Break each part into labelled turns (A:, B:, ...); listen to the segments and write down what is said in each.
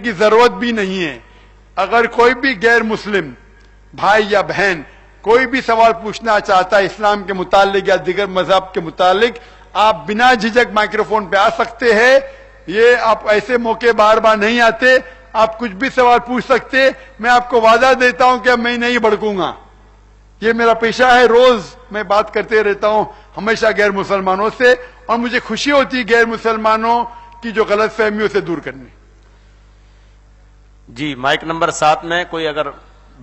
A: کی ضرورت بھی نہیں ہے. اگر کوئی بھی غیر مسلم بھائی یا بہن کوئی بھی سوال پوچھنا چاہتا ہے اسلام کے متعلق یا دیگر مذہب کے متعلق، آپ بنا جھجک مائکروفون پہ آ سکتے ہیں. یہ آپ ایسے موقع بار بار نہیں آتے. آپ کچھ بھی سوال پوچھ سکتے. میں آپ کو وعدہ دیتا ہوں کہ میں نہیں بھڑکوں گا. یہ میرا پیشہ ہے. روز میں بات کرتے رہتا ہوں ہمیشہ غیر مسلمانوں سے، اور مجھے خوشی ہوتی ہے غیر مسلمانوں کی جو غلط فہمیوں سے دور کرنے.
B: جی مائک نمبر 7 میں کوئی اگر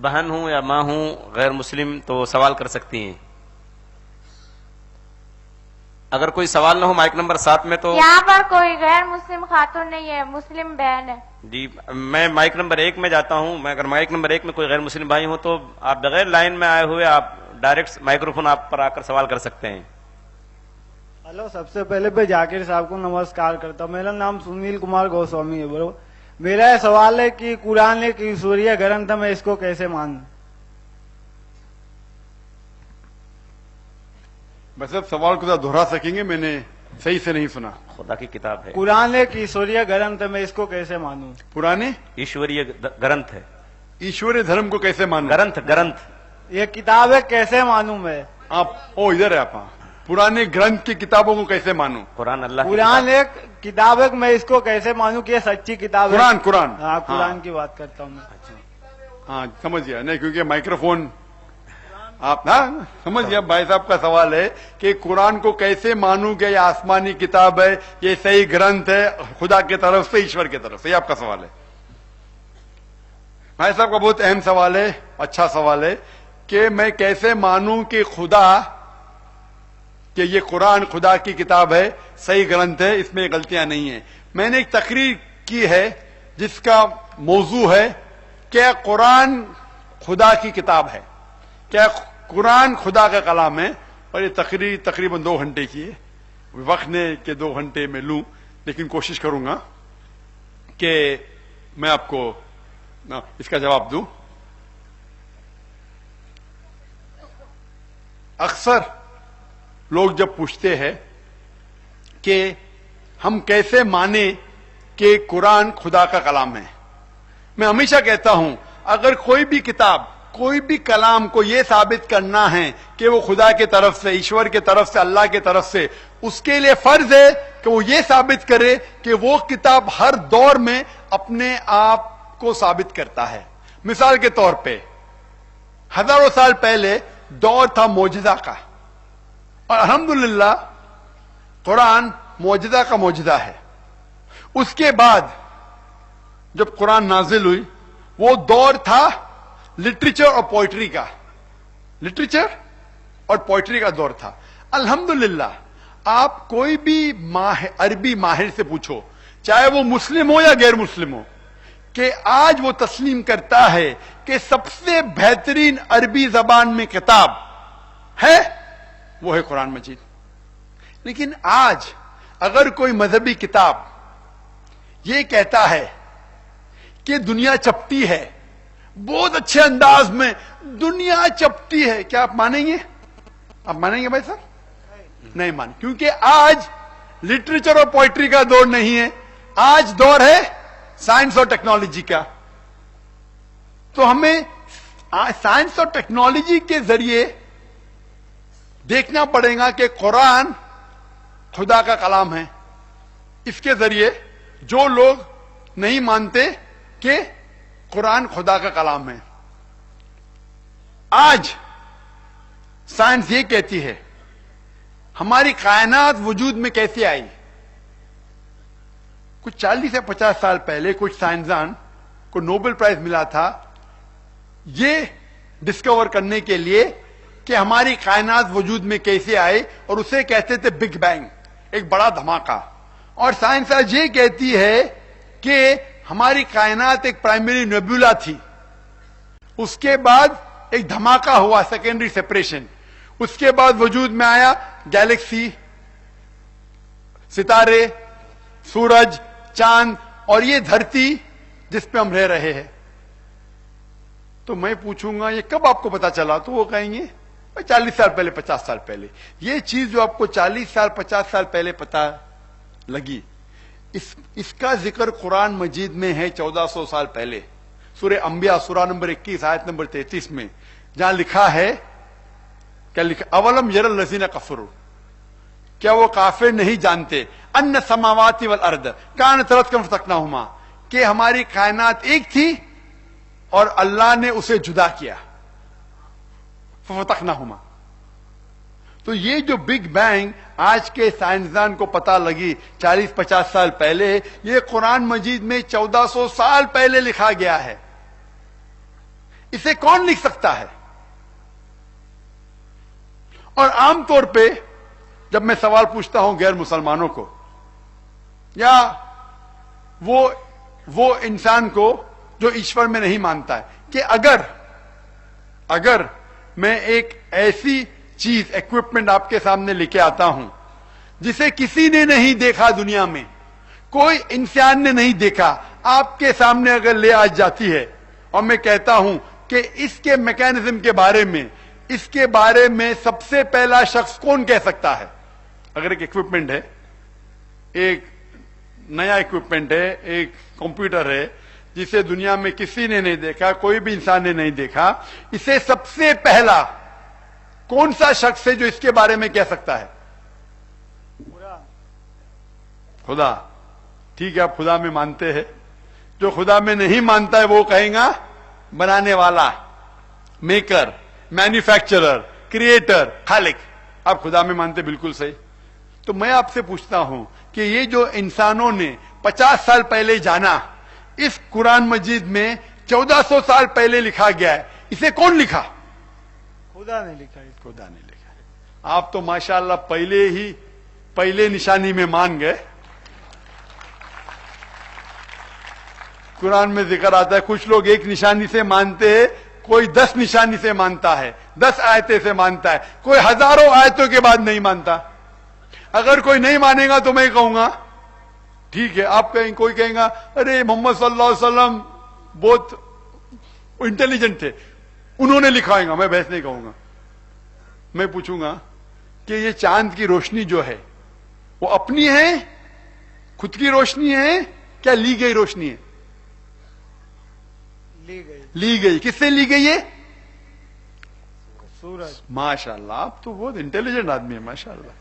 B: بہن ہوں یا ماں ہوں غیر مسلم تو سوال کر سکتی ہیں. اگر کوئی سوال نہ ہو مائک نمبر 7 میں تو
C: یہاں پر کوئی غیر مسلم خاتون نہیں ہے، مسلم بہن ہے.
B: جی میں مائک نمبر 1 میں جاتا ہوں. میں اگر مائک نمبر 1 میں کوئی غیر مسلم بھائی ہوں تو آپ بغیر لائن میں آئے ہوئے آپ ڈائریکٹ مائکروفون آپ پر آ کر سوال کر سکتے ہیں.
D: ہلو، سب سے پہلے میں جاکر صاحب کو نمسکار کرتا ہوں. میرا نام سنیل کمار گوسوامی ہے. برو میرا یہ سوال ہے کہ قرآن ایک ایشوریہ گرنتھ ہے، میں اس کو کیسے مانوں؟
A: بس اب سوال کو دہرا سکیں گے؟ میں نے صحیح سے نہیں سنا.
B: خدا کی کتاب ہے،
D: قرآن ایک ایشوریہ گرنتھ ہے، میں اس کو کیسے مانوں؟
A: پرانے
B: ایشوریہ گرنتھ ہے.
A: ایشوریہ دھرم کو کیسے مانو؟
B: گرنتھ
D: یہ کتاب ہے، کیسے مانوں میں؟
A: آپ ادھر ہے. آپ پرانے گرنتھ کی کتابوں کو کیسے مانو؟
B: قرآن اللہ کی
D: قرآن ایک کتاب ہے، میں اس کو کیسے مانوں کہ یہ سچی کتاب ہے؟
A: قرآن
D: ہاں، قرآن کی بات کرتا ہوں میں.
A: ہاں سمجھ گیا. نہیں کیونکہ مائکروفون آپ سمجھ گیا. بھائی صاحب کا سوال ہے کہ قرآن کو کیسے مانوں کہ یہ آسمانی کتاب ہے، یہ صحیح گرنتھ ہے خدا کی طرف سے، ایشور کی طرف سے. یہ آپ کا سوال ہے. بھائی صاحب کا بہت اہم سوال ہے، اچھا سوال ہے کہ میں کیسے مانوں کہ خدا، کہ یہ قرآن خدا کی کتاب ہے، صحیح گرنتھ ہے، اس میں غلطیاں نہیں ہیں. میں نے ایک تقریر کی ہے جس کا موضوع ہے کیا قرآن خدا کی کتاب ہے، کیا قرآن خدا کا کلام ہے. اور یہ تقریر تقریباً 2 گھنٹے کی ہے. وقت نے کہ 2 گھنٹے میں لوں، لیکن کوشش کروں گا کہ میں آپ کو اس کا جواب دوں. اکثر لوگ جب پوچھتے ہیں کہ ہم کیسے مانیں کہ قرآن خدا کا کلام ہے، میں ہمیشہ کہتا ہوں اگر کوئی بھی کتاب، کوئی بھی کلام کو یہ ثابت کرنا ہے کہ وہ خدا کی طرف سے، ایشور کی طرف سے، اللہ کی طرف سے، اس کے لیے فرض ہے کہ وہ یہ ثابت کرے کہ وہ کتاب ہر دور میں اپنے آپ کو ثابت کرتا ہے. مثال کے طور پہ ہزاروں سال پہلے دور تھا معجزہ کا، اور الحمدللہ قرآن معجزہ کا معجزہ ہے. اس کے بعد جب قرآن نازل ہوئی وہ دور تھا لٹریچر اور پوئٹری کا، لٹریچر اور پوئٹری کا دور تھا. الحمدللہ آپ کوئی بھی عربی ماہر سے پوچھو، چاہے وہ مسلم ہو یا غیر مسلم ہو، کہ آج وہ تسلیم کرتا ہے کہ سب سے بہترین عربی زبان میں کتاب ہے وہ ہے قرآن مجید. لیکن آج اگر کوئی مذہبی کتاب یہ کہتا ہے کہ دنیا چپٹی ہے، بہت اچھے انداز میں دنیا چپٹی ہے، کیا آپ مانیں گے؟ آپ مانیں گے بھائی صاحب؟ نہیں مان، کیونکہ آج لٹریچر اور پوئٹری کا دور نہیں ہے، آج دور ہے سائنس اور ٹیکنالوجی کا. تو ہمیں سائنس اور ٹیکنالوجی کے ذریعے دیکھنا پڑے گا کہ قرآن خدا کا کلام ہے. اس کے ذریعے جو لوگ نہیں مانتے کہ قرآن خدا کا کلام ہے، آج سائنس یہ کہتی ہے ہماری کائنات وجود میں کیسے آئی. کچھ 40 سے 50 سال پہلے کچھ سائنسدان کو نوبل پرائز ملا تھا یہ ڈسکور کرنے کے لیے کہ ہماری کائنات وجود میں کیسے آئے، اور اسے کہتے تھے بگ بینگ، ایک بڑا دھماکہ. اور سائنس آج یہ کہتی ہے کہ ہماری کائنات ایک پرائمری نیبولا تھی، اس کے بعد ایک دھماکہ ہوا، سیکنڈری سیپریشن، اس کے بعد وجود میں آیا گیلیکسی، ستارے، سورج، چاند، اور یہ دھرتی جس پہ ہم رہ رہے ہیں. تو میں پوچھوں گا یہ کب آپ کو پتا چلا؟ تو وہ کہیں گے 40 سال پہلے، 50 سال پہلے. یہ چیز جو آپ کو 40 سال 50 سال پہلے پتا لگی، اس کا ذکر قرآن مجید میں ہے 1400 سال پہلے، سورہ انبیاء سورہ نمبر 21 آیت نمبر 33 میں، جہاں لکھا ہے، کیا لکھا؟ اولم یر الذین کفروا، کیا وہ کافر نہیں جانتے، ان السماوات والارض کانت رتقا ففتقناہما، کہ ہماری کائنات ایک تھی اور اللہ نے اسے جدا کیا، ففتقناہما۔ تو یہ جو بگ بینگ آج کے سائنسدان کو پتا لگی 40-50 سال پہلے، یہ قرآن مجید میں 1400 سال پہلے لکھا گیا ہے۔ اسے کون لکھ سکتا ہے؟ اور عام طور پہ جب میں سوال پوچھتا ہوں غیر مسلمانوں کو یا وہ انسان کو جو ایشور میں نہیں مانتا ہے، کہ اگر میں ایک ایسی چیز ایکوپمنٹ آپ کے سامنے لے کے آتا ہوں جسے کسی نے نہیں دیکھا، دنیا میں کوئی انسان نے نہیں دیکھا، آپ کے سامنے اگر لے آ جاتی ہے اور میں کہتا ہوں کہ اس کے میکینزم کے بارے میں سب سے پہلا شخص کون کہہ سکتا ہے؟ اگر ایک ایکوپمنٹ ہے، ایک نیا ایکوپمنٹ ہے، ایک کمپیوٹر ہے جسے دنیا میں کسی نے نہیں دیکھا، کوئی بھی انسان نے نہیں دیکھا، اسے سب سے پہلا کون سا شخص ہے جو اس کے بارے میں کہہ سکتا ہے؟ خدا۔ ٹھیک ہے، آپ خدا میں مانتے ہیں، جو خدا میں نہیں مانتا ہے وہ کہیں گا بنانے والا، میکر، مینوفیکچرر، کریٹر، خالق۔ آپ خدا میں مانتے، بالکل صحیح۔ تو میں آپ سے پوچھتا ہوں کہ یہ جو انسانوں نے 50 سال پہلے جانا، اس قرآن مجید میں 1400 سال پہلے لکھا گیا ہے، اسے کون لکھا؟
D: خدا نے لکھا ہے۔
A: خدا نے لکھا ہے۔ آپ تو ماشاءاللہ پہلے نشانی میں مان گئے۔ قرآن میں ذکر آتا ہے کچھ لوگ ایک نشانی سے مانتے ہیں، کوئی 10 نشانی سے مانتا ہے، 10 آیتیں سے مانتا ہے، کوئی ہزاروں آیتوں کے بعد نہیں مانتا۔ اگر کوئی نہیں مانے گا تو میں کہوں گا ٹھیک ہے، آپ کہیں، کوئی کہیں گا ارے محمد صلی اللہ علیہ وسلم بہت انٹیلیجنٹ تھے، انہوں نے لکھا ہے گا، میں بحث نہیں کہوں گا۔ میں پوچھوں گا کہ یہ چاند کی روشنی جو ہے وہ اپنی ہے، خود کی روشنی ہے، کیا لی گئی روشنی ہے؟ لی گئی۔ کس سے لی گئی ہے؟
D: سورج۔
A: ماشاءاللہ، آپ تو بہت انٹیلیجنٹ آدمی ہے، ماشاءاللہ۔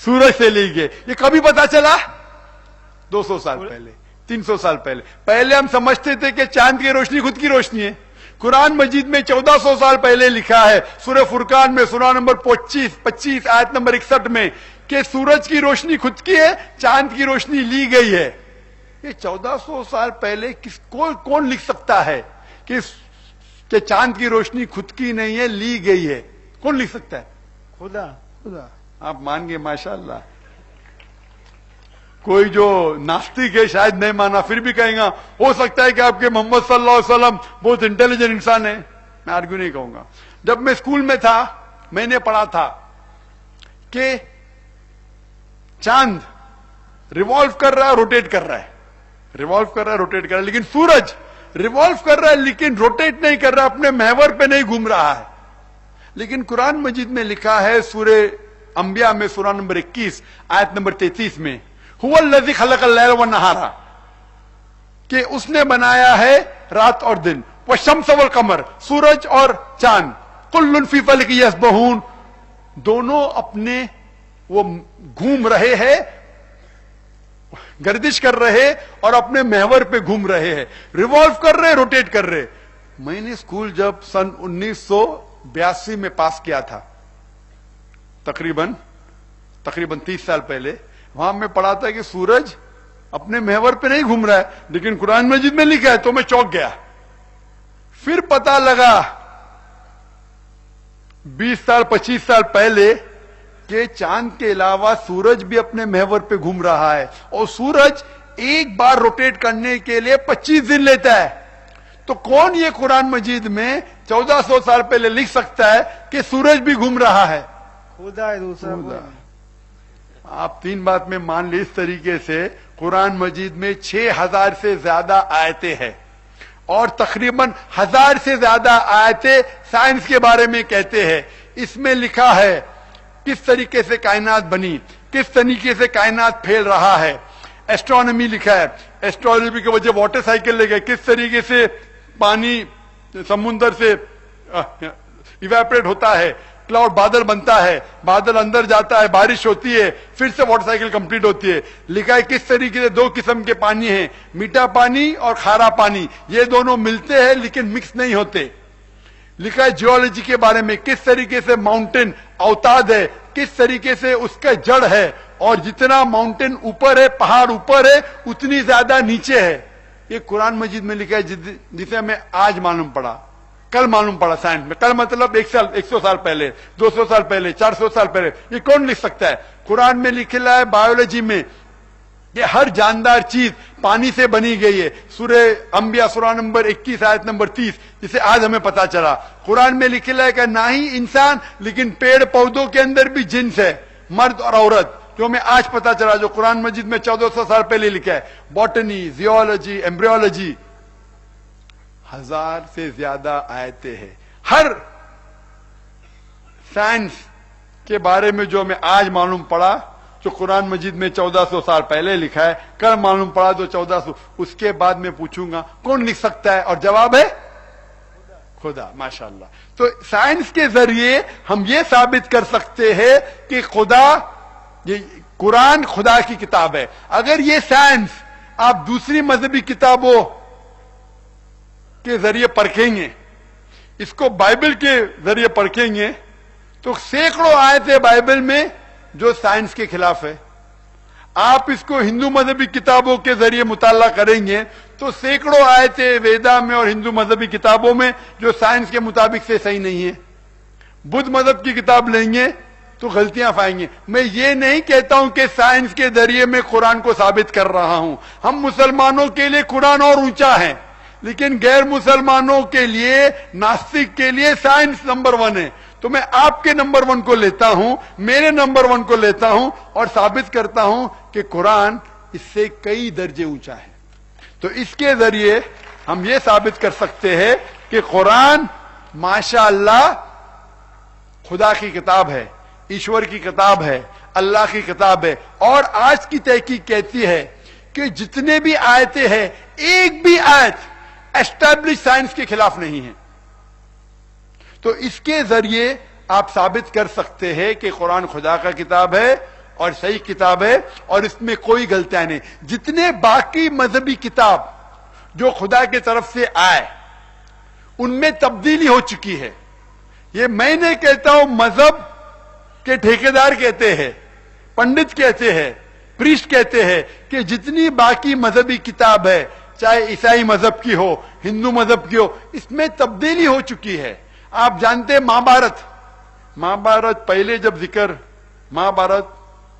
A: سورج سے لی گئی۔ یہ کبھی پتا چلا؟ 200 سال پہلے، 300 سال پہلے۔ پہلے ہم سمجھتے تھے کہ چاند کی روشنی خود کی روشنی ہے۔ قرآن مجید میں 1400 سال پہلے لکھا ہے، سورہ فرقان میں سورہ نمبر 25 آیت نمبر 61 میں، کہ سورج کی روشنی خود کی ہے، چاند کی روشنی لی گئی ہے۔ یہ 1400 سال پہلے کون لکھ سکتا ہے کہ چاند کی روشنی خود کی نہیں ہے، لی گئی ہے؟ کون لکھ سکتا ہے؟
D: خدا۔
A: آپ مان گے، ماشاءاللہ۔ کوئی جو ناستک ہے شاید نہیں مانا، پھر بھی کہیں گا ہو سکتا ہے کہ آپ کے محمد صلی اللہ علیہ وسلم بہت انٹیلیجنٹ انسان ہے۔ میں آرگیو نہیں کہوں گا۔ جب میں اسکول میں تھا، میں نے پڑھا تھا کہ چاند ریوالو کر رہا ہے، روٹیٹ کر رہا ہے، ریوالو کر رہا ہے، روٹیٹ کر رہا ہے، لیکن سورج ریوالو کر رہا ہے لیکن روٹیٹ نہیں کر رہا، اپنے محور پہ نہیں گھوم رہا ہے۔ لیکن قرآن مجید میں لکھا ہے سورہ انبیاء میں سورہ نمبر 21 آیت نمبر 33 میں، هو الذی خلق اللیل والنہار، کہ اس نے بنایا ہے رات اور دن، والشمس والقمر، سورج اور چاند، کل فی فلک یسبحون، دونوں اپنے وہ گھوم رہے ہیں، گردش کر رہے اور اپنے محور پہ گھوم رہے ہیں، ریوالو کر رہے، روٹیٹ کر رہے۔ میں نے اسکول جب سن 1982 میں پاس کیا تھا، تقریباً 30 سال پہلے، وہاں میں پڑھا تھا کہ سورج اپنے محور پہ نہیں گھوم رہا ہے، لیکن قرآن مجید میں لکھا ہے، تو میں چونک گیا۔ پھر پتا لگا 20 سال 25 سال پہلے کہ چاند کے علاوہ سورج بھی اپنے محور پہ گھوم رہا ہے، اور سورج ایک بار روٹیٹ کرنے کے لیے 25 دن لیتا ہے۔ تو کون یہ قرآن مجید میں 1400 سال پہلے لکھ سکتا ہے کہ سورج بھی گھوم رہا ہے؟
D: خدا ہے، دوسرا کوئی نہیں۔
A: آپ 3 بات میں مان لی۔ اس طریقے سے قرآن مجید میں 6000 سے زیادہ آیتیں ہیں، اور تقریباً 1000 سے زیادہ آیتیں سائنس کے بارے میں کہتے ہیں۔ اس میں لکھا ہے کس طریقے سے کائنات بنی، کس طریقے سے کائنات پھیل رہا ہے۔ एस्ट्रोनॉमी लिखा है, एस्ट्रोनॉमी की वजह वाटर साइकिल ले गए, किस तरीके से पानी समुद्र से इवेपोरेट होता है, क्लाउड बादल बनता है, बादल अंदर जाता है, बारिश होती है, फिर से वाटर साइकिल कंप्लीट होती है। लिखा है किस तरीके से दो किस्म के पानी हैं, मीठा पानी और खारा पानी, ये दोनों मिलते हैं लेकिन मिक्स नहीं होते। लिखा है जियोलॉजी के बारे में, किस तरीके से माउंटेन अवताद है, किस तरीके से उसका जड़ है, और जितना माउंटेन ऊपर है, पहाड़ ऊपर है, उतनी ज्यादा नीचे है। ये कुरान मजीद में लिखा है, जिसे हमें आज मालूम पड़ा, कल मालूम पड़ा साइंस में। कल मतलब 100 साल पहले, 200 साल पहले, 400 साल पहले। ये कौन लिख सकता है? कुरान में लिखा है बायोलॉजी में कि हर जानदार चीज पानी से बनी गई है। सूरह अंबिया सूरा नंबर 21 आयत नंबर 30, जिसे आज हमें पता चला। कुरान में लिखा है कि ना ही इंसान लेकिन पेड़ पौधों के अंदर भी जिन्स है, मर्द और औरत, जो हमें आज पता चला, जो कुरान मजीद में 1400 साल पहले लिखा है। बॉटनी, जियोलॉजी, एम्ब्रियोलॉजी, 1000 से ज्यादा आयतें हैं। हर साइंस के बारे में जो हमें आज मालूम पड़ा, जो कुरान मजीद में 1400 साल पहले लिखा है, कल मालूम पड़ा जो 1400, उसके बाद में पूछूंगा कौन लिख सकता है, और जवाब है खुदा। माशाल्लाह। तो साइंस के जरिए हम ये साबित कर सकते हैं कि खुदा, ये कुरान खुदा की किताब है। अगर ये साइंस आप दूसरी मजहबी किताबों के जरिए परखेंगे, इसको बाइबल के जरिए परखेंगे, तो सैकड़ों आयतें बाइबल में जो साइंस के खिलाफ है। आप इसको हिंदू मजहबी किताबों के जरिए मुताला करेंगे तो सैकड़ों आयतें वेदा में और हिंदू मजहबी किताबों में जो साइंस के मुताबिक से सही नहीं है। बुद्ध मजहब की किताब लेंगे तो गलतियां पाएंगे। मैं ये नहीं कहता हूं कि साइंस के जरिए मैं कुरान को साबित कर रहा हूं। हम मुसलमानों के लिए कुरान और ऊंचा है, लेकिन गैर मुसलमानों के लिए, नास्तिक के लिए साइंस नंबर 1 है। तो मैं आपके नंबर 1 को लेता हूं, मेरे नंबर 1 को लेता हूं और साबित करता हूं कि कुरान इससे कई दर्जे ऊंचा है। तो इसके जरिए हम ये साबित कर सकते हैं कि कुरान माशाअल्लाह खुदा की किताब है, ईश्वर की किताब है, अल्लाह की किताब है। और आज की तहकीक कहती है कि जितने भी आयतें हैं, एक भी आयत एस्टैब्लिश साइंस के खिलाफ नहीं है। तो इसके जरिए आप साबित कर सकते हैं कि कुरान खुदा का किताब है और सही किताब है और इसमें कोई गलतियां नहीं। जितने बाकी मजहबी किताब जो खुदा की तरफ से आए, उनमें तब्दीली हो चुकी है। ये मैं नहीं कहता हूं, मजहब के ठेकेदार कहते हैं, पंडित कहते हैं, प्रीस्ट कहते हैं कि जितनी बाकी मजहबी किताब है, चाहे ईसाई मजहब की हो, हिंदू मजहब की हो, इसमें तब्दीली हो चुकी है। आप जानते हैं महाभारत पहले जब जिक्र महाभारत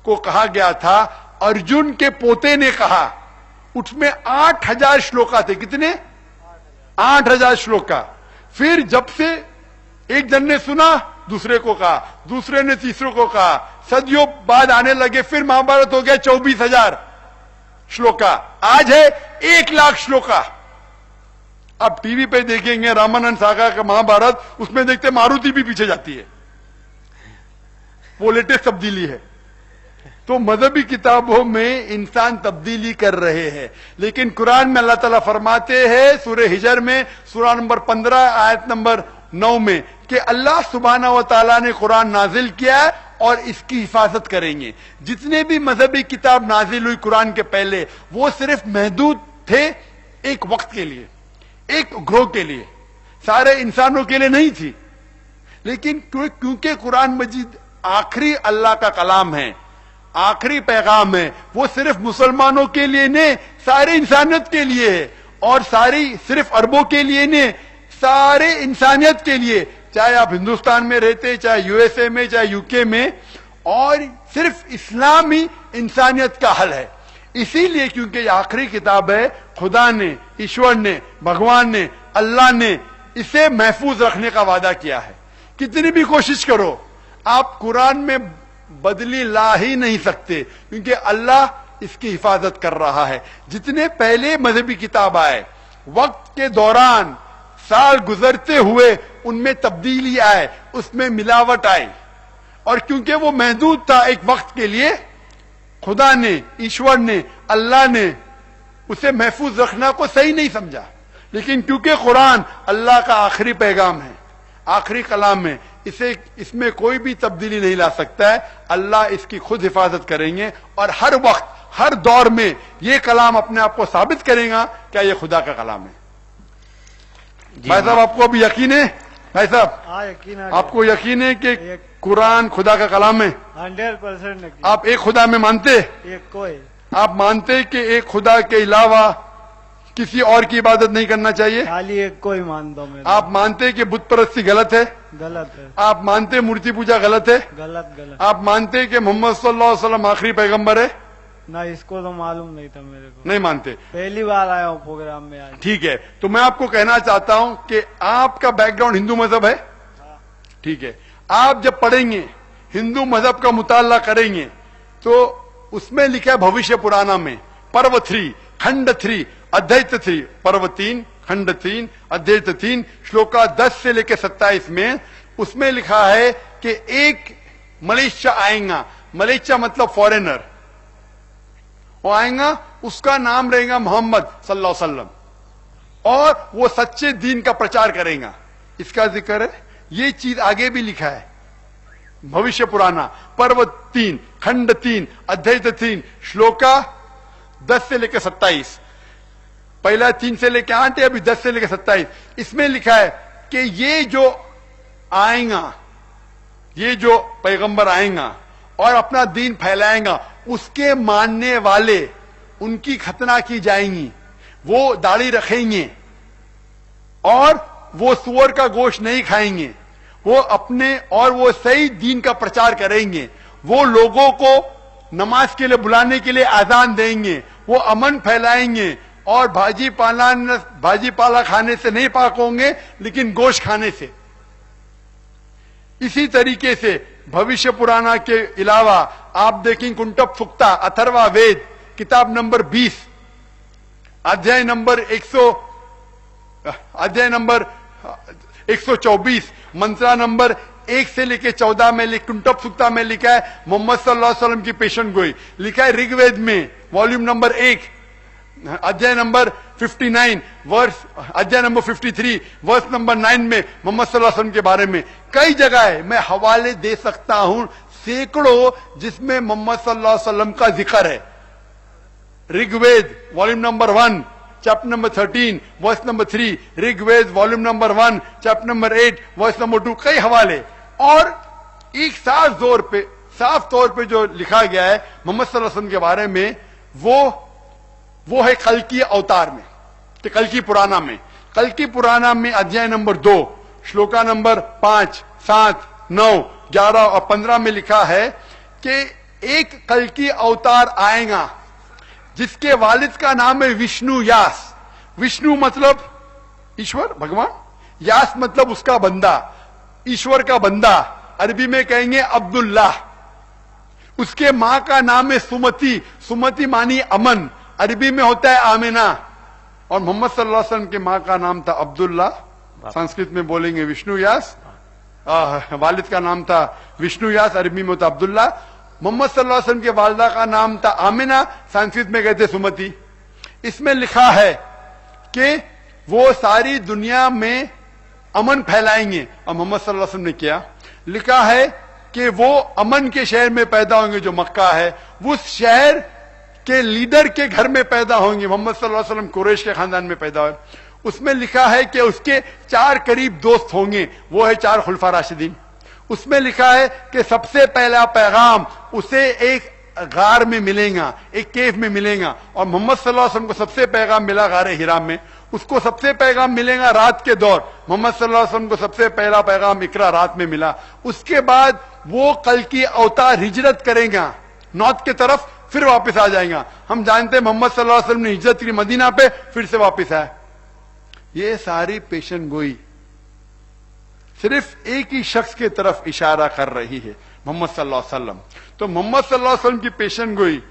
A: को कहा गया था, अर्जुन के पोते ने कहा, उसमें 8000 श्लोका थे। कितने? 8000 श्लोका। फिर जब से एक जन ने सुना, दूसरे को कहा, दूसरे ने तीसरे को कहा, सदियों बाद आने लगे, फिर महाभारत हो गया 24,000 श्लोका। आज है 1,00,000 श्लोका। अब टीवी पे देखेंगे रामानंद सागर का महाभारत, उसमें देखते मारुति भी पीछे जाती है। वो लेटेस्ट तब्दीली है। तो मजहबी किताबों में इंसान तब्दीली कर रहे हैं, लेकिन कुरान में अल्लाह ताला फरमाते हैं सूरह हिजर में, सूरा नंबर 15 आयत नंबर 9 में, कि अल्लाह सुब्हाना व तआला ने कुरान नाजिल किया है और इसकी हिफाजत करेंगे। जितने भी मजहबी किताब नाजिल हुई कुरान के पहले, वो सिर्फ महदूद थे एक वक्त के लिए, एक ग्रोह के लिए, सारे इंसानों के लिए नहीं थी। लेकिन क्योंकि कुरान मजीद आखिरी अल्लाह का कलाम है, आखिरी पैगाम है, वो सिर्फ मुसलमानों के लिए नहीं, सारे इंसानियत के लिए है। और सारी सिर्फ अरबों के लिए नहीं, सारे इंसानियत के लिए, चाहे आप हिंदुस्तान में रहते, चाहे यूएसए में, चाहे यूके में। और सिर्फ इस्लाम ही इंसानियत का हल है। इसीलिए क्योंकि ये आखिरी किताब है, खुदा ने, ईश्वर ने, भगवान ने, अल्लाह ने इसे महफूज रखने का वादा किया है। कितनी भी कोशिश करो, आप कुरान में बदली ला ही नहीं सकते, क्योंकि अल्लाह इसकी हिफाजत कर रहा है। जितने पहले मजहबी किताब आए, वक्त के दौरान, साल गुजरते हुए उनमें तब्दीली आए, उसमें मिलावट आई, और क्योंकि वो महदूद था एक वक्त के लिए, खुदा ने, ईश्वर ने, अल्लाह ने उसे महफूज रखना को सही नहीं समझा। लेकिन क्योंकि कुरान अल्लाह का आखिरी पैगाम है, आखिरी कलाम है, इसमें कोई भी तब्दीली नहीं ला सकता है। अल्लाह इसकी खुद हिफाजत करेंगे और हर वक्त हर दौर में ये कलाम अपने आप को साबित करेगा क्या ये खुदा का कलाम है। भाई साहब आपको अभी यकीन है? भाई साहब
D: हाँ यकीन है,
A: आपको यकीन है कि कुरान खुदा का कलाम है?
D: 100% यकीन।
A: आप एक खुदा में मानते?
D: ये कोई
A: आप मानते कि एक खुदा के अलावा किसी और की इबादत नहीं करना चाहिए?
D: खाली एक को ही मानता हूँ मैं।
A: आप मानते कि बुत परस्ती गलत है?
D: गलत है,
A: आप मानते मूर्ति पूजा गलत है?
D: गलत।
A: आप मानते कि मोहम्मद सल्लल्लाहु अलैहि वसल्लम आखिरी पैगंबर है?
D: ना इसको तो मालूम नहीं था मेरे को,
A: नहीं मानते।
D: पहली बार आया हूँ प्रोग्राम में आज।
A: ठीक है, तो मैं आपको कहना चाहता हूं कि आपका बैकग्राउंड हिंदू मजहब है? ठीक है, आप जब पढ़ेंगे हिंदू मजहब का मुताला करेंगे तो उसमें लिखा है भविष्य पुराना में पर्व 3 खंड 3 अध्याय 3 पर्व 3 खंड 3 अध्याय 3 श्लोका 10 से लेकर 27 में उसमें लिखा है कि एक मलेशिया आएगा। मलेशिया मतलब फॉरेनर, वो आएगा, उसका नाम रहेगा मोहम्मद सल्लल्लाहु अलैहि वसल्लम और वो सच्चे दीन का प्रचार करेगा। इसका जिक्र है, ये चीज आगे भी लिखा है भविष्य पुराना पर्व 3 खंड 3 अध्याय 3 श्लोका 10 से लेकर 27। पहला 3 से लेकर 8 है, अभी 10 से लेकर 27। इसमें लिखा है कि ये जो आएगा, ये जो पैगंबर आएगा और अपना दीन फैलाएगा, उसके मानने वाले उनकी खतना की जाएंगी, वो दाढ़ी रखेंगे और वो सुअर का गोश्त नहीं खाएंगे, वो अपने और वो सही दीन का प्रचार करेंगे, वो लोगों को नमाज के लिए बुलाने के लिए आजान देंगे, वो अमन फैलाएंगे और भाजी पाला खाने से नहीं पाक होंगे लेकिन गोश्त खाने से। इसी तरीके से भविष्य पुराना के अलावा आप देखेंगे कुंटप सुक्ता अथर्वा वेद किताब नंबर 20 अध्याय नंबर 124 मंत्रा नंबर 1 से लेकर 14 में कुंटप सुक्ता में लिखा है मोहम्मद सल्लल्लाहु अलैहि वसल्लम की पेशन गोई। लिखा है ऋग्वेद में वॉल्यूम नंबर 1 अध्याय नंबर 59 वर्ष अध्याय नंबर 53 वर्ष नंबर 9 में मोहम्मद सल्लल्लाहु अलैहि वसल्लम के बारे में कई जगह है, मैं हवाले दे सकता हूं सैकड़ों, जिसमें मोहम्मद सल्लल्लाहु अलैहि वसल्लम का जिक्र है। Rigveda volume number 1 chapter number 13 verse number 3, Rigveda volume number 1 chapter number 8 verse number 2, कई हवाले। और एक साफ तौर पे जो लिखा गया है मोहम्मद सल्लल्लाहु अलैहि वसल्लम के बारे में वो है कल की अवतार में, कि कल की पुराना में, कल की पुराना में अध्याय नंबर 2 श्लोका नंबर 5, 7, 9, 11 और 15 में लिखा है कि एक कल की अवतार आएगा जिसके वालिद का नाम है विष्णु यास। विष्णु मतलब ईश्वर भगवान, यास मतलब उसका बंदा, ईश्वर का बंदा, अरबी में कहेंगे अब्दुल्लाह। उसके मां का नाम है सुमति, सुमति मानी अमन, अरबी में होता है आमिना। और मोहम्मद सल्लल्लाहु अलैहि वसल्लम के मां का नाम था अब्दुल्ला, संस्कृत में बोलेंगे विष्णु यास, वालिद का नाम था विष्णु यास, अरबी में होता अब्दुल्ला। मोहम्मद सल्लल्लाहु अलैहि वसल्लम के वालिदा का नाम था आमिना, संस्कृत में कहते सुमति। इसमें लिखा है कि वो सारी दुनिया में अमन फैलाएंगे। और मोहम्मद सल्लल्लाहु अलैहि वसल्लम ने क्या लिखा है कि वो अमन के शहर में पैदा होंगे जो मक्का है, उस शहर के लीडर के घर में पैदा होंगे। मोहम्मद सल्लल्लाहु अलैहि वसल्लम कुरैश के खानदान में पैदा हुए। उसमें लिखा है कि उसके 4 करीब दोस्त होंगे, वो है 4 खुलफा राशिदीन। उसमें लिखा है कि सबसे पहला पैगाम उसे एक गार में मिलेगा, एक केव में मिलेगा। और मोहम्मद सल्लल्लाहु अलैहि वसल्लम को सबसे पैगाम मिला गार हिरा में, उसको सबसे पैगाम मिलेगा रात के दौर। मोहम्मद सल्लल्लाहु अलैहि वसल्लम को सबसे पहला पैगाम इकरा रात में मिला। उसके बाद वो कल की अवतार हिजरत करेगा नॉर्थ की तरफ, फिर वापस आ जाएगा। हम जानते हैं मोहम्मद सल्लल्लाहु अलैहि वसल्लम ने हिजरत की मदीना पे, फिर से वापस आए। ये सारी पेशन गोई सिर्फ एक ही शख्स की तरफ इशारा कर रही है, मोहम्मद सल्लल्लाहु अलैहि वसल्लम। तो मोहम्मद सल्लल्लाहु अलैहि वसल्लम की पेशन गोई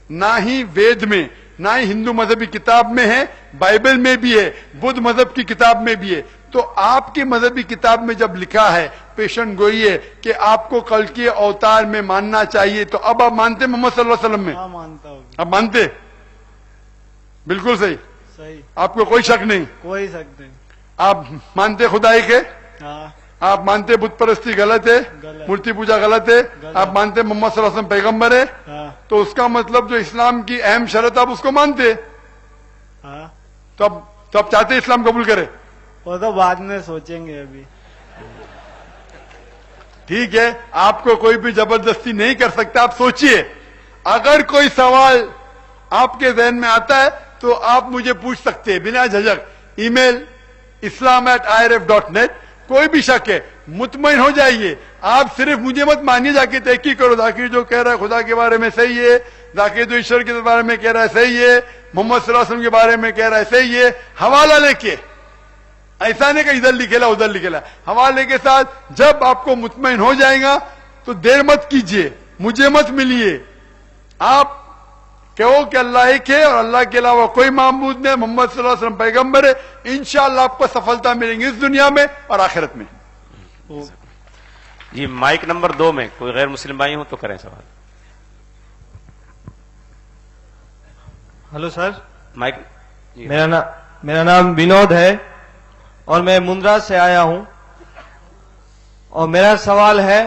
A: ना ही वेद में, ना ही हिंदू मजहबी किताब में है, बाइबल में भी है, बुद्ध मजहब की किताब में भी है। تو آپ کی مذہبی کتاب میں جب لکھا ہے پیشن گوئی ہے کہ آپ کو کل کے اوتار میں ماننا چاہیے، تو اب آپ مانتے محمد صلی اللہ علیہ وسلم میں؟
D: ہاں مانتا ہوں.
A: اب مانتے؟ بالکل صحیح،
D: صحیح،
A: آپ کو کوئی شک نہیں.
D: کوئی سکتے ہیں.
A: آپ مانتے خدائی کے؟
D: ہاں
A: آپ مانتے بت پرستی غلط ہے،
D: غلط.
A: مورتی پوجا غلط ہے،
D: غلط.
A: آپ مانتے محمد صلی اللہ علیہ وسلم پیغمبر ہے،
D: ہاں
A: تو اس کا مطلب جو اسلام کی اہم شرط آپ اس کو مانتے.
D: ہاں
A: تو اب چاہتے اسلام قبول کرے؟
D: وہ تو بعد میں سوچیں گے. ابھی
A: ٹھیک ہے، آپ کو کوئی بھی زبردستی نہیں کر سکتا. آپ سوچئے، اگر کوئی سوال آپ کے ذہن میں آتا ہے تو آپ مجھے پوچھ سکتے ہیں بنا جھجک. ای میل islam@irf.net. کوئی بھی شک ہے مطمئن ہو جائیے. آپ صرف مجھے مت مانیے، جا کے تحقیق کرو. ذاکر جو کہہ رہا ہے خدا کے بارے میں صحیح ہے، ذاکر جو ایشور کے بارے میں کہہ رہا ہے صحیح ہے، محمد صلی اللہ علیہ وسلم کے بارے میں کہہ رہا ہے صحیح ہے. حوالہ لے کے، ایسا نہیں کہ ادھر لکھے لا ادھر لکھے لا، حوالے کے ساتھ جب آپ کو مطمئن ہو جائے گا تو دیر مت کیجیے، مجھے مت ملیے. آپ کہو کہ اللہ ایک ہے اور اللہ کے علاوہ کوئی معبود نہیں، محمد صلی اللہ علیہ وسلم پیغمبر ہے. انشاءاللہ آپ کو سفلتا ملیں گی اس دنیا میں اور آخرت میں.
B: جی مائک نمبر 2 میں کوئی غیر مسلم بھائی ہوں تو کریں سوال.
E: ہلو سر،
B: مائک جی.
E: میرا نام ونود ہے اور میں مندرا سے آیا ہوں، اور میرا سوال ہے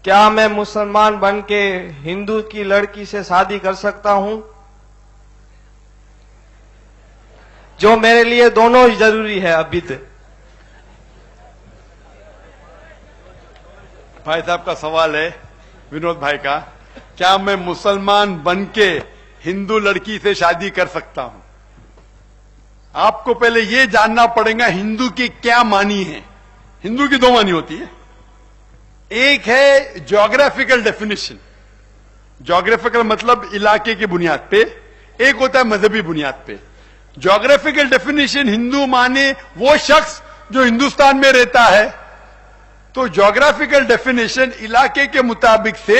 E: کیا میں مسلمان بن کے ہندو کی لڑکی سے شادی کر سکتا ہوں؟ جو میرے لیے دونوں ہی ضروری ہے ابھی تک.
A: بھائی صاحب کا سوال ہے، ونود بھائی کا، کیا میں مسلمان بن کے ہندو لڑکی سے شادی کر سکتا ہوں؟ آپ کو پہلے یہ جاننا پڑے گا ہندو کی کیا معنی ہے. ہندو کی 2 معنی ہوتی ہے. ایک ہے جغرافیکل ڈیفینیشن، جغرافیکل مطلب علاقے کی بنیاد پہ، ایک ہوتا ہے مذہبی بنیاد پہ. جغرافیکل ڈیفینیشن ہندو مانے وہ شخص جو ہندوستان میں رہتا ہے. تو جغرافیکل ڈیفینیشن علاقے کے مطابق سے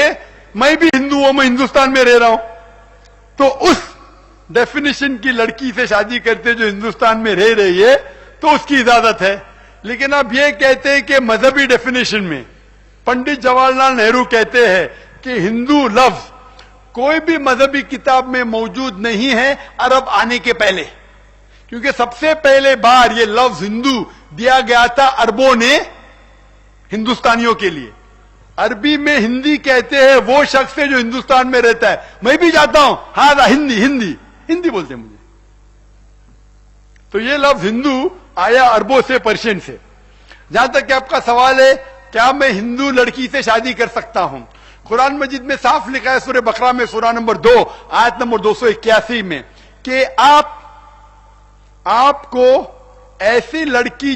A: میں بھی ہندو ہوں، میں ہندوستان میں رہ رہا ہوں، تو اس ڈیفینیشن کی لڑکی سے شادی کرتے جو ہندوستان میں رہ رہی ہے تو اس کی اجازت ہے. لیکن اب یہ کہتے ہیں کہ مذہبی ڈیفینیشن میں پنڈت جواہر لال نہرو کہتے ہیں کہ ہندو لفظ کوئی بھی مذہبی کتاب میں موجود نہیں ہے عرب آنے کے پہلے، کیونکہ سب سے پہلے بار یہ لفظ ہندو دیا گیا تھا عربوں نے ہندوستانیوں کے لیے. عربی میں ہندی کہتے ہیں وہ شخص ہے جو ہندوستان میں رہتا ہے. میں بھی جاتا ہوں ہاں ہندی ہندی ہندی بولتے ہیں مجھے. تو یہ لفظ ہندو آیا عربوں سے، پرشین سے. جہاں تک کہ آپ کا سوال ہے کیا میں ہندو لڑکی سے شادی کر سکتا ہوں، قرآن مجید میں صاف لکھا ہے سورہ بقرہ میں سورہ نمبر 2 آیت نمبر 281 میں کہ آپ کو ایسی لڑکی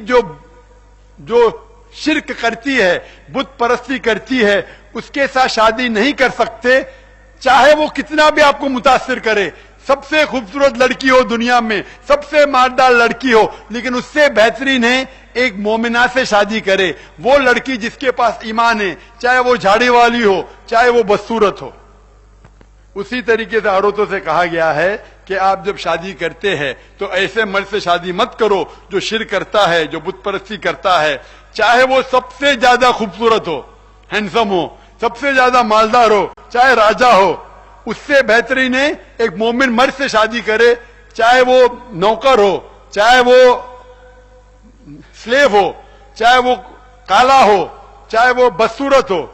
A: جو شرک کرتی ہے، بت پرستی کرتی ہے، اس کے ساتھ شادی نہیں کر سکتے، چاہے وہ کتنا بھی آپ کو متاثر کرے. سب سے خوبصورت لڑکی ہو دنیا میں، سب سے مالدار لڑکی ہو، لیکن اس سے بہترین ہے ایک مومنہ سے شادی کرے. وہ لڑکی جس کے پاس ایمان ہے، چاہے وہ جھاڑی والی ہو، چاہے وہ بدصورت ہو. اسی طریقے سے عورتوں سے کہا گیا ہے کہ آپ جب شادی کرتے ہیں تو ایسے مرد سے شادی مت کرو جو شرک کرتا ہے، جو بت پرستی کرتا ہے، چاہے وہ سب سے زیادہ خوبصورت ہو، ہینڈسم ہو، سب سے زیادہ مالدار ہو، چاہے راجا ہو. اس سے بہترین ہے ایک مومن مرد سے شادی کرے، چاہے وہ نوکر ہو، چاہے وہ سلیو ہو، چاہے وہ کالا ہو، چاہے وہ بدصورت ہو.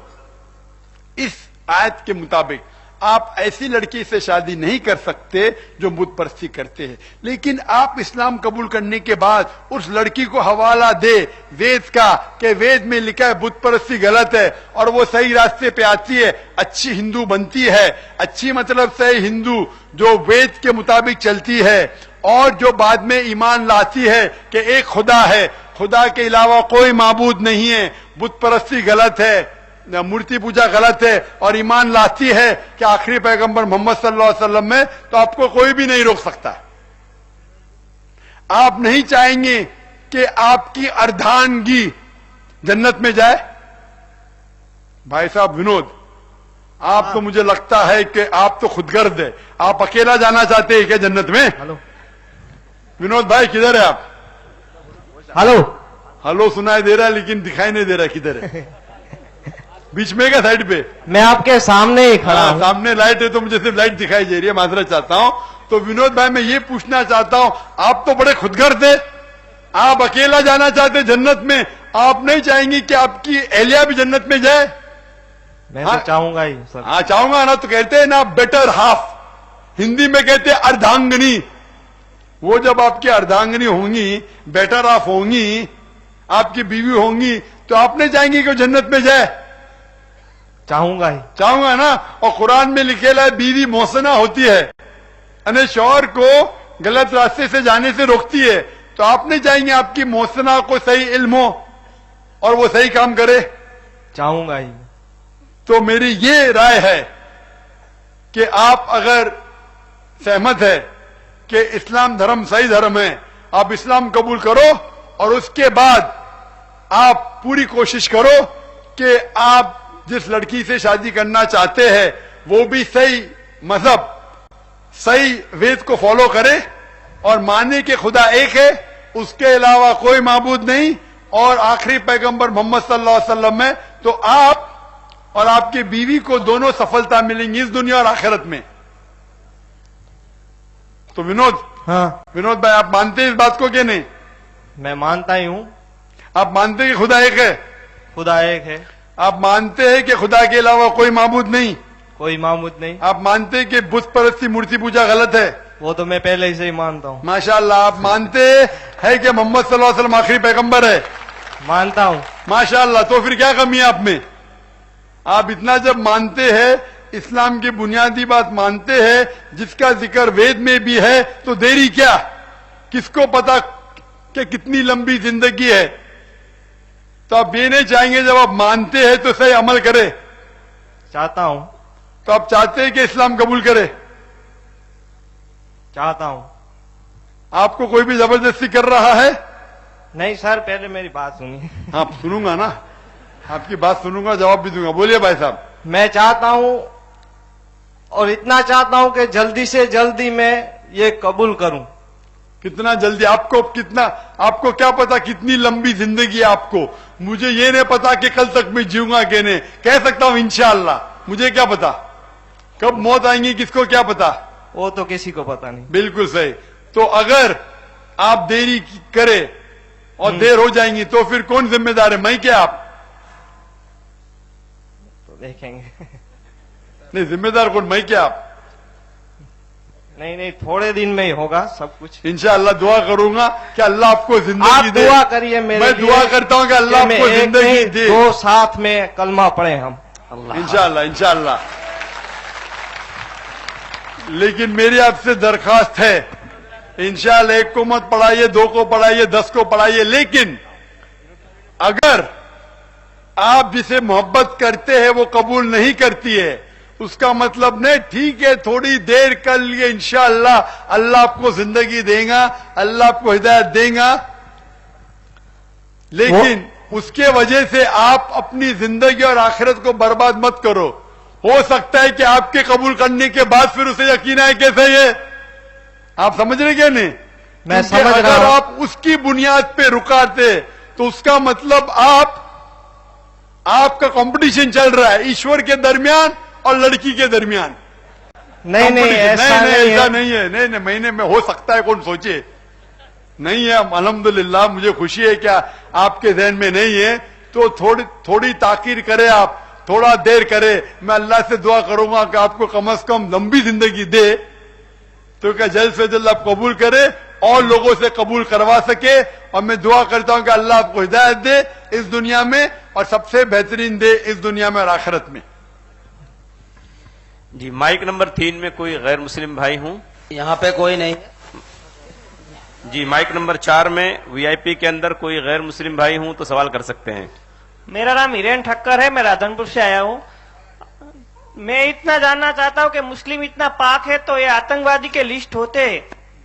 A: اس آیت کے مطابق آپ ایسی لڑکی سے شادی نہیں کر سکتے جو بت پرستی کرتے ہیں. لیکن آپ اسلام قبول کرنے کے بعد اس لڑکی کو حوالہ دے وید کا کہ وید میں لکھا ہے بت پرستی غلط ہے اور وہ صحیح راستے پہ آتی ہے، اچھی ہندو بنتی ہے. اچھی مطلب صحیح ہندو جو وید کے مطابق چلتی ہے اور جو بعد میں ایمان لاتی ہے کہ ایک خدا ہے، خدا کے علاوہ کوئی معبود نہیں ہے، بت پرستی غلط ہے، مورتی پوجا غلط ہے، اور ایمان لاتی ہے کہ آخری پیغمبر محمد صلی اللہ علیہ وسلم میں، تو آپ کو کوئی بھی نہیں روک سکتا. آپ نہیں چاہیں گے کہ آپ کی اردھانگی جنت میں جائے؟ بھائی صاحب ونود، آپ تو مجھے لگتا ہے کہ آپ تو خود غرض ہے، آپ اکیلا جانا چاہتے ہیں کیا جنت میں؟
E: ہلو
A: ونود بھائی کدھر ہے آپ؟
E: हेलो।
A: हेलो सुनाई दे रहा है लेकिन दिखाई नहीं दे रहा किधर है। बीच में क्या साइड पे?
E: मैं आपके सामने ही खड़ा हूँ।
A: सामने लाइट है तो मुझे सिर्फ लाइट दिखाई दे रही है, माजरत चाहता हूं। तो विनोद भाई मैं ये पूछना चाहता हूं, आप तो बड़े खुदगर थे, आप अकेला जाना चाहते जन्नत में, आप नहीं चाहेंगी कि आपकी एहलिया भी जन्नत में जाए?
E: मैं
A: हाँ।
E: तो चाहूंगा ही सर।
A: हाँ चाहूंगा ना, तो कहते हैं ना बेटर हाफ, हिंदी में कहते हैं अर्धांगनी। वो जब आपकी अर्धांगनी होंगी, बेटर हाफ होंगी, आपकी बीवी होंगी, तो आप नहीं चाहेंगी कि वो जन्नत में जाए?
E: चाहूंगा ही।
A: चाहूंगा ना। और कुरान में लिखेला है बीवी मोहसना होती है, यानी शौहर को गलत रास्ते से जाने से रोकती है। तो आप नहीं चाहेंगे आपकी मोहसना को सही इल्म हो और वो सही काम करे?
E: चाहूंगा ही।
A: तो मेरी ये राय है कि आप अगर सहमत है कि इस्लाम धर्म सही धर्म है, आप इस्लाम कबूल करो और उसके बाद आप पूरी कोशिश करो कि आप जिस लड़की से शादी करना चाहते हैं वो भी सही मजहब, सही वेद को फॉलो करे और माने कि खुदा एक है, उसके अलावा कोई माबूद नहीं, और आखिरी पैगंबर मोहम्मद सल्लल्लाहु अलैहि वसल्लम है। तो आप और आपकी बीवी को दोनों सफलता मिलेंगी इस दुनिया और आखिरत में। तो विनोद भाई आप मानते हैं इस बात को कि नहीं?
E: मैं मानता ही हूँ।
A: आप मानते हैं कि खुदा एक है?
E: खुदा एक है।
A: आप मानते हैं कि खुदा के अलावा कोई माबूद नहीं?
E: कोई मामूद नहीं।
A: आप मानते हैं कि बुत परस्ती मूर्ति पूजा गलत है?
E: वो तो मैं पहले ही से ही मानता हूँ।
A: माशाअल्लाह। आप मानते हैं कि मोहम्मद सल्लल्लाहु अलैहि वसल्लम आखिरी पैगंबर है?
E: मानता हूँ।
A: माशाअल्लाह। तो फिर क्या कमी है आप में? आप इतना जब मानते हैं, इस्लाम की बुनियादी बात मानते हैं जिसका जिक्र वेद में भी है, तो देरी क्या? किसको पता कि कितनी लंबी जिंदगी है? तो आप ये नहीं चाहेंगे जब आप मानते हैं तो सही अमल करे?
E: चाहता हूँ।
A: तो आप चाहते हैं कि इस्लाम कबूल करे?
E: चाहता हूँ।
A: आपको कोई भी जबरदस्ती कर रहा है?
E: नहीं सर, पहले मेरी बात सुनिए।
A: हाँ सुनूंगा ना, आपकी बात सुनूंगा, जवाब भी दूंगा। बोलिए भाई साहब।
E: मैं चाहता हूँ और इतना चाहता हूँ कि जल्दी से जल्दी मैं ये कबूल करूँ।
A: कितना जल्दी? आपको क्या पता कितनी लंबी जिंदगी है आपको? मुझे ये नहीं पता कि कल तक मैं जीऊंगा कि नहीं। कह सकता हूं इंशाअल्लाह, मुझे क्या पता कब मौत आएंगी, किसको क्या पता?
E: वो तो किसी को पता नहीं।
A: बिल्कुल सही। तो अगर आप देरी करे और देर हो जाएंगी तो फिर कौन जिम्मेदार है, मैं क्या आप?
E: तो देखेंगे।
A: नहीं जिम्मेदार कौन, मैं क्या आप?
E: नहीं, थोड़े दिन में ही होगा सब कुछ।
A: इंशाअल्लाह दुआ करूंगा कि अल्लाह आपको जिंदगी
E: आप
A: दे।
E: दुआ करिए मेरे
A: मैं
E: लिए।
A: दुआ करता हूं कि अल्लाह आपको जिंदगी दे।
E: दो साथ में कलमा पढ़े हम।
A: इंशाअल्लाह इंशाअल्लाह। लेकिन मेरी आपसे दरखास्त है, इंशाअल्लाह एक को मत पढ़ाइए, दो को पढ़ाइए, 10 को पढ़ाइए, लेकिन अगर आप जिसे मोहब्बत करते हैं वो कबूल नहीं करती है, उसका मतलब नहीं, ठीक है थोड़ी देर कर लिए, इंशाअल्लाह अल्लाह आपको जिंदगी देगा, अल्लाह आपको हिदायत देगा, लेकिन उसके वजह से आप अपनी जिंदगी और आखिरत को बर्बाद मत करो। हो सकता है कि आपके कबूल करने के बाद फिर उसे यकीन आए कैसे ये। आप समझ रहे क्या नहीं?
E: मैं समझ रहा
A: अगर
E: हूं।
A: आप उसकी बुनियाद पे रुकाते तो उसका मतलब आपका कंपटीशन चल रहा है ईश्वर के दरमियान और लड़की के दरमियान।
E: नहीं, ऐसा
A: नहीं है। नहीं महीने में हो सकता है, कौन सोचे। नहीं है, अल्हम्दुलिल्लाह मुझे खुशी है क्या आपके ذہن में नहीं है। तो थोड़ी ताकीर करे, आप थोड़ा देर करे। मैं अल्लाह से दुआ करूंगा कि आपको कम से कम लंबी जिंदगी दे, तो क्या जल्द से जल्द आप कबूल करे और लोगों से कबूल करवा सके। और मैं दुआ करता हूं कि अल्लाह आपको हिदायत दे इस दुनिया में और सबसे बेहतरीन दे इस दुनिया में और आखिरत में।
B: जी माइक नंबर 3 में कोई गैर मुस्लिम भाई हूं?
F: यहाँ पे कोई नहीं।
B: जी माइक नंबर 4 में वीआईपी के अंदर कोई गैर मुस्लिम भाई हूं तो सवाल कर सकते हैं।
G: मेरा नाम हिरेन ठक्कर है, मैं राधनपुर से आया हूँ। मैं इतना जानना चाहता हूँ कि मुस्लिम इतना पाक है तो ये आतंकवादी के लिस्ट होते हैं,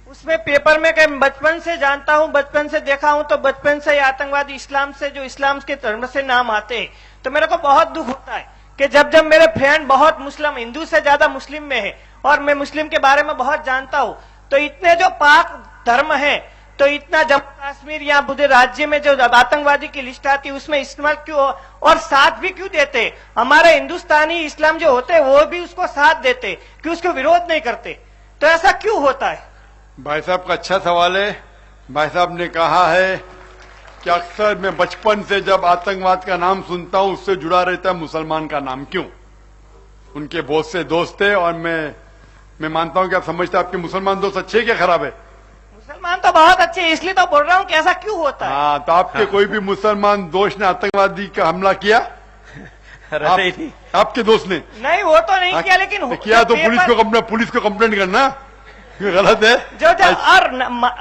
G: उसमें पेपर में बचपन से जानता हूँ, बचपन से देखा हूँ, तो बचपन से ये आतंकवादी इस्लाम से, जो इस्लाम के धर्म से नाम आते हैं, तो मेरे को बहुत दुख होता है कि जब मेरे फ्रेंड बहुत मुस्लिम, हिंदू से ज्यादा मुस्लिम में है और मैं मुस्लिम के बारे में बहुत जानता हूँ, तो इतने जो पाक धर्म है تو اتنا जम्मू कश्मीर या पूरे राज्य में जो आतंकवादी की लिस्ट आती है उसमें इस्तेमाल क्यों और साथ भी क्यों देते? हमारे हिंदुस्तानी इस्लाम जो होते हैं वो भी उसको साथ देते, कि उसको विरोध नहीं करते, तो ऐसा क्यों होता है?
A: भाई साहब का अच्छा सवाल है। भाई साहब ने कहा है कि अक्सर मैं बचपन से जब आतंकवाद का नाम सुनता हूं उससे जुड़ा रहता है मुसलमान का नाम। क्यों? उनके बहुत से दोस्त थे और मैं मानता हूं कि आप समझते हैं आपके मुसलमान दोस्त अच्छे क्या खराब है?
G: मुसलमान तो बहुत अच्छे हैं, इसलिए तो बोल रहा हूँ कि ऐसा क्यों होता है।
A: हाँ, तो आपके कोई भी मुसलमान दोस्त ने आतंकवादी का हमला किया?
B: नहीं
A: आपके दोस्त ने
G: नहीं, वो तो नहीं किया, लेकिन
A: किया तो
G: पेपर-
A: पुलिस को कंप्लेंट करना गलत है।
G: जो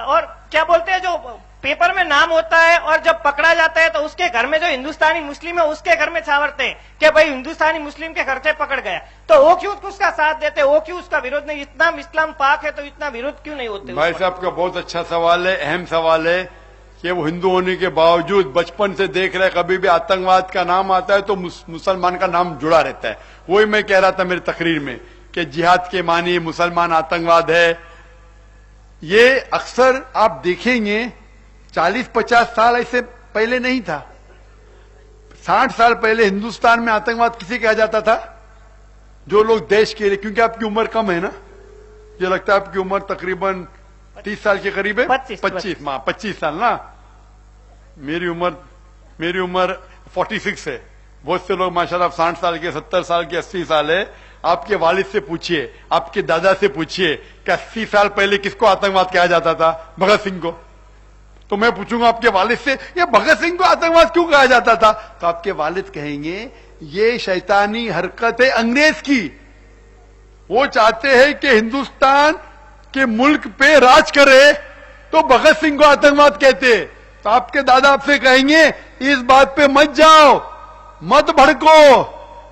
G: और क्या बोलते हैं, जो पेपर में नाम होता है और जब पकड़ा जाता है तो उसके घर में जो हिंदुस्तानी मुस्लिम है उसके घर में छावरते हैं कि भाई हिंदुस्तानी मुस्लिम के घर से पकड़ गया, तो वो क्यों उसका साथ देते, वो क्यों उसका विरोध नहीं? इतना इस्लाम पाक है तो इतना विरोध क्यों नहीं होते?
A: भाई साहब का बहुत अच्छा सवाल है, अहम सवाल है कि वो हिंदू होने के बावजूद बचपन से देख रहे कभी भी आतंकवाद का नाम आता है तो मुसलमान का नाम जुड़ा रहता है। वही मैं कह रहा था मेरी तकरीर में कि जिहाद के मानी मुसलमान आतंकवाद है। ये अक्सर आप देखेंगे 40-50 साल ऐसे पहले नहीं था। 60 साल पहले हिंदुस्तान में आतंकवाद किसे कहा जाता था? जो लोग देश के लिए, क्योंकि आपकी उम्र कम है ना, ये लगता है आपकी उम्र तकरीबन 30 साल के करीब है। 25 साल ना। मेरी उम्र 46 है। बहुत से लोग माशाल्लाह 60 साल के, 70 साल के, 80 साल है। आपके वालिद से पूछिए, आपके दादा से पूछिए कि 80 साल पहले किसको आतंकवाद कहा जाता था? भगत सिंह को। तो मैं पूछूंगा आपके वालिद से, ये भगत सिंह को आतंकवाद क्यों कहा जाता था? तो आपके वालिद कहेंगे ये शैतानी हरकत है अंग्रेज की। वो चाहते हैं कि हिंदुस्तान के मुल्क पे राज करे, तो भगत सिंह को आतंकवाद कहते। तो आपके दादा आपसे कहेंगे इस बात पे मत जाओ, मत भड़को,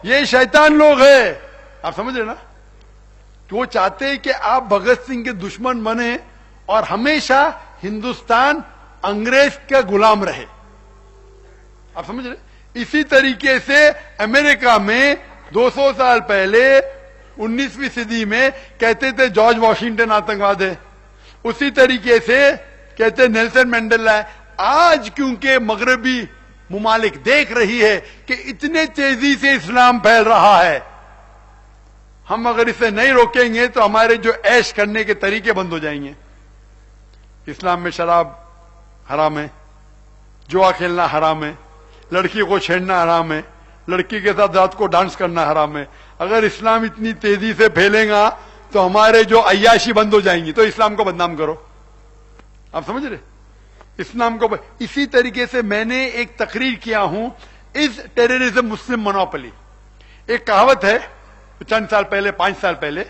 A: ये शैतान लोग हैं। आप समझ रहे ना? तो वो चाहते हैं कि आप भगत सिंह के दुश्मन बने और हमेशा हिंदुस्तान अंग्रेज का गुलाम रहे। आप समझ रहे? इसी तरीके से अमेरिका में 200 साल पहले 19वीं सदी में कहते थे जॉर्ज वॉशिंगटन आतंकवाद है। उसी तरीके से कहते नेल्सन मंडेला है। आज क्योंकि मगरबी मुमालिक देख रही है कि इतने तेजी से इस्लाम फैल रहा है, हम अगर इसे नहीं रोकेंगे तो हमारे जो ऐश करने के तरीके बंद हो जाएंगे। इस्लाम में शराब हराम है, जुआ खेलना हराम है, लड़की को छेड़ना हराम है, लड़की के साथ रात को डांस करना हराम है। अगर इस्लाम इतनी तेजी से फैलेगा तो हमारे जो अय्याशी बंद हो जाएंगी। तो इस्लाम को बदनाम करो। आप समझ रहे? इस्लाम को इसी तरीके से मैंने एक तकरीर किया हूं, इस टेररिज्म मुस्लिम मोनोपोली। एक कहावत है, चंद साल पहले, 5 साल पहले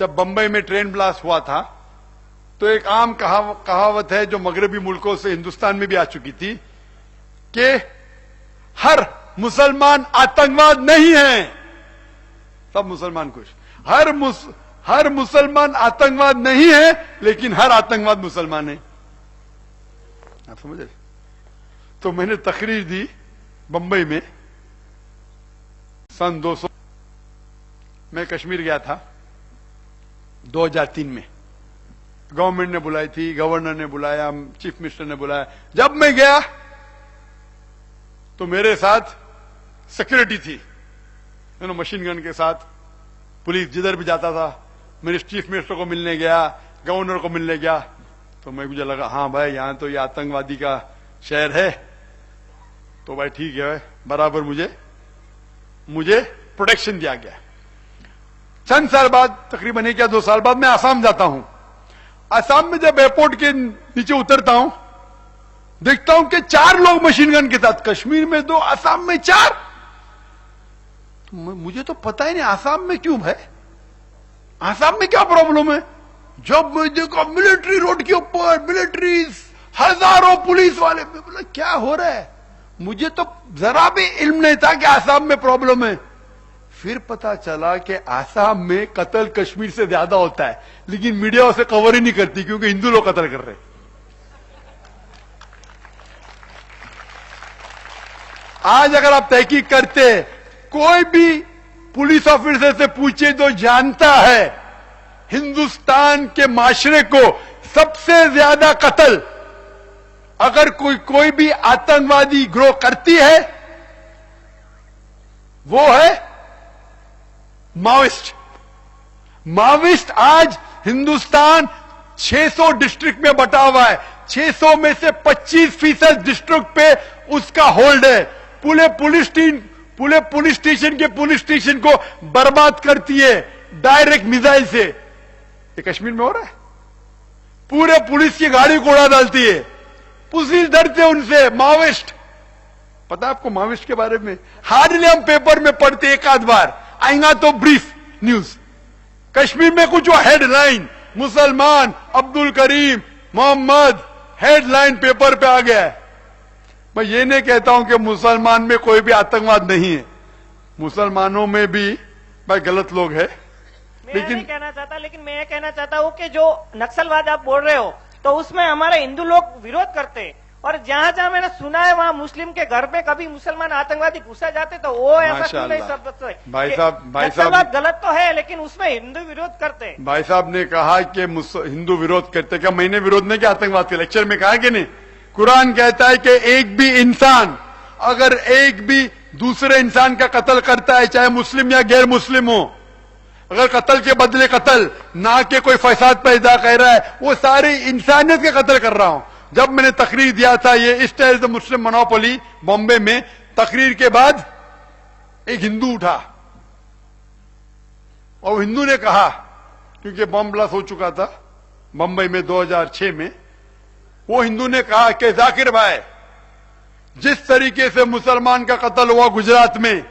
A: जब बंबई में ट्रेन ब्लास्ट हुआ था, तो एक आम कहावत है जो मगरबी मुल्कों से हिंदुस्तान में भी आ चुकी थी कि हर मुसलमान आतंकवाद नहीं है। सब मुसलमान खुश। हर मुसलमान आतंकवाद नहीं है, लेकिन हर आतंकवाद मुसलमान है। आप समझ रहे? तो मैंने तकरीर दी बंबई में सन 200। मैं कश्मीर गया था 2003 में। गवर्नमेंट ने बुलाई थी, गवर्नर ने बुलाया, चीफ मिनिस्टर ने बुलाया। जब मैं गया तो मेरे साथ सिक्योरिटी थी, मशीन गन के साथ। पुलिस जिधर भी जाता था, मेरे चीफ मिनिस्टर को मिलने गया, गवर्नर को मिलने गया, तो मुझे लगा हाँ भाई यहां तो ये आतंकवादी का शहर है, तो भाई ठीक है, बराबर मुझे प्रोटेक्शन दिया गया। चंद साल बाद, तकरीबन 1 या 2 साल बाद मैं आसाम जाता हूं। आसाम में जब एयरपोर्ट के नीचे उतरता हूं, देखता हूं कि 4 लोग मशीन गन के साथ। कश्मीर में 2, आसाम में 4। तो मुझे तो पता ही नहीं आसाम में क्यों है, आसाम में क्या प्रॉब्लम है। जब मैं देखा मिलिट्री रोड के ऊपर, मिलिट्री, हजारों पुलिस वाले, मैं बोला क्या हो रहा है। मुझे तो जरा भी इल्म नहीं था कि आसाम में प्रॉब्लम है। फिर पता चला कि आसाम में कत्ल कश्मीर से ज्यादा होता है, लेकिन मीडिया उसे कवर ही नहीं करती क्योंकि हिंदू लोग कत्ल कर रहे हैं। आज अगर आप तहकीक करते, कोई भी पुलिस ऑफिसर से पूछे तो जानता है हिंदुस्तान के माशरे को सबसे ज्यादा कत्ल अगर कोई भी आतंकवादी ग्रो करती है वो है माओइस्ट। माओइस्ट आज हिंदुस्तान 600 डिस्ट्रिक्ट में बटा हुआ है। 600 में से 25% डिस्ट्रिक्ट पे उसका होल्ड है। पूरे पुलिस स्टेशन के पुलिस स्टेशन को बर्बाद करती है डायरेक्ट मिसाइल से। ये कश्मीर में हो रहा है। पूरे पुलिस की गाड़ी को उड़ा डालती है। पुलिस डरते उनसे। माओइस्ट, पता है आपको माओइस्ट के बारे में? हार्डली हम पेपर में पढ़ते एक आध बार, आएगा तो ब्रीफ न्यूज। कश्मीर में कुछ हेडलाइन, मुसलमान अब्दुल करीम मोहम्मद, हेडलाइन पेपर पे आ गया है। मैं ये नहीं कहता हूं कि मुसलमान में कोई भी आतंकवाद नहीं है, मुसलमानों में भी भाई गलत लोग हैं।
G: मैं नहीं कहना चाहता, लेकिन मैं ये कहना चाहता हूँ कि जो नक्सलवाद आप बोल रहे हो तो उसमें हमारे हिंदू लोग विरोध करते हैं, और जहाँ जहाँ मैंने सुना है वहाँ मुस्लिम के घर पे कभी मुसलमान आतंकवादी घुसा जाते तो वो ऐसा क्यों नहीं सब।
A: भाई साहब
G: नक्सलवाद गलत तो है, लेकिन उसमें हिंदू विरोध करते हैं।
A: भाई साहब ने कहा कि हिंदू विरोध करते, क्या मैंने विरोध नहीं किया आतंकवाद के? लेक्चर में कहा कि नहीं? कुरान कहता है कि एक भी इंसान अगर एक भी दूसरे इंसान का कत्ल करता है, चाहे मुस्लिम या गैर मुस्लिम हो, अगर कत्ल के बदले कत्ल, ना कि कोई फसाद पैदा कर रहा है, वो सारी इंसानियत का कत्ल कर रहा हूं। जब मैंने तकरीर दिया था ये stage the Muslim monopoly Bombay में, तकरीर के बाद एक हिंदू उठा और हिंदू ने कहा, क्योंकि बॉम्ब ब्लास्ट हो चुका था बंबई में 2006 में, वो हिंदू ने कहा कि जाकिर भाई, जिस तरीके से मुसलमान का कत्ल हुआ गुजरात में,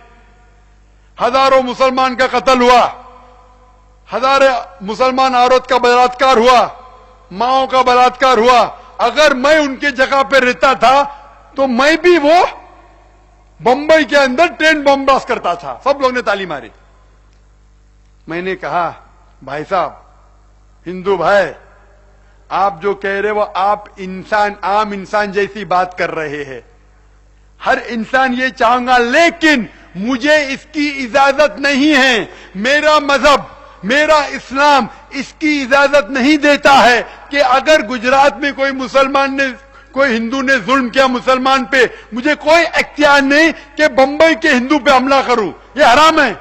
A: हजारों मुसलमान का कत्ल हुआ, हजारों मुसलमान औरत का बलात्कार हुआ, माओ का बलात्कार हुआ, अगर मैं उनके जगह पे रहता था तो मैं भी वो बंबई के अंदर ट्रेन बम ब्लास्ट करता था। सब लोग ने ताली मारी। मैंने कहा भाई साहब, हिंदू भाई, आप जो कह रहे वो आप इंसान, आम इंसान जैसी बात कर रहे हैं। हर इंसान ये चाहूंगा, लेकिन मुझे इसकी इजाजत नहीं है। मेरा मजहब, मेरा इस्लाम इसकी इजाजत नहीं देता है कि अगर गुजरात में कोई मुसलमान ने, कोई हिंदू ने जुल्म किया मुसलमान पे, मुझे कोई इख्तियार नहीं कि बंबई के हिंदू पे हमला करूं। ये हराम है,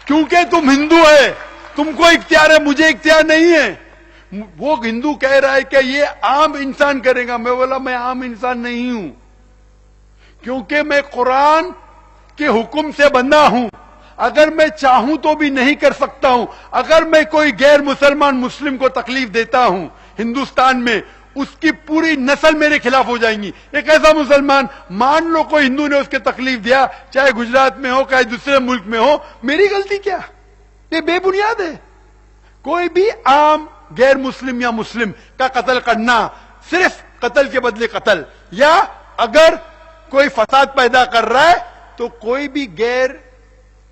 A: क्योंकि तुम हिंदू है, तुमको इख्तियार है, मुझे इख्तियार नहीं है। वो हिंदू कह रहा है कि ये आम इंसान करेगा। मैं बोला मैं आम इंसान नहीं हूं, क्योंकि मैं कुरान के हुक्म से बंधा हूं। अगर मैं चाहूं तो भी नहीं कर सकता हूं। अगर मैं कोई गैर मुसलमान मुस्लिम को तकलीफ देता हूं हिंदुस्तान में, उसकी पूरी नस्ल मेरे खिलाफ हो जाएंगी। एक ऐसा मुसलमान, मान लो कोई हिंदू ने उसके तकलीफ दिया, चाहे गुजरात में हो चाहे दूसरे मुल्क में हो, मेरी गलती क्या? ये बेबुनियाद है। कोई भी आम गैर मुस्लिम या मुस्लिम का कत्ल करना, सिर्फ कत्ल के बदले कत्ल, या अगर कोई फसाद पैदा कर रहा है तो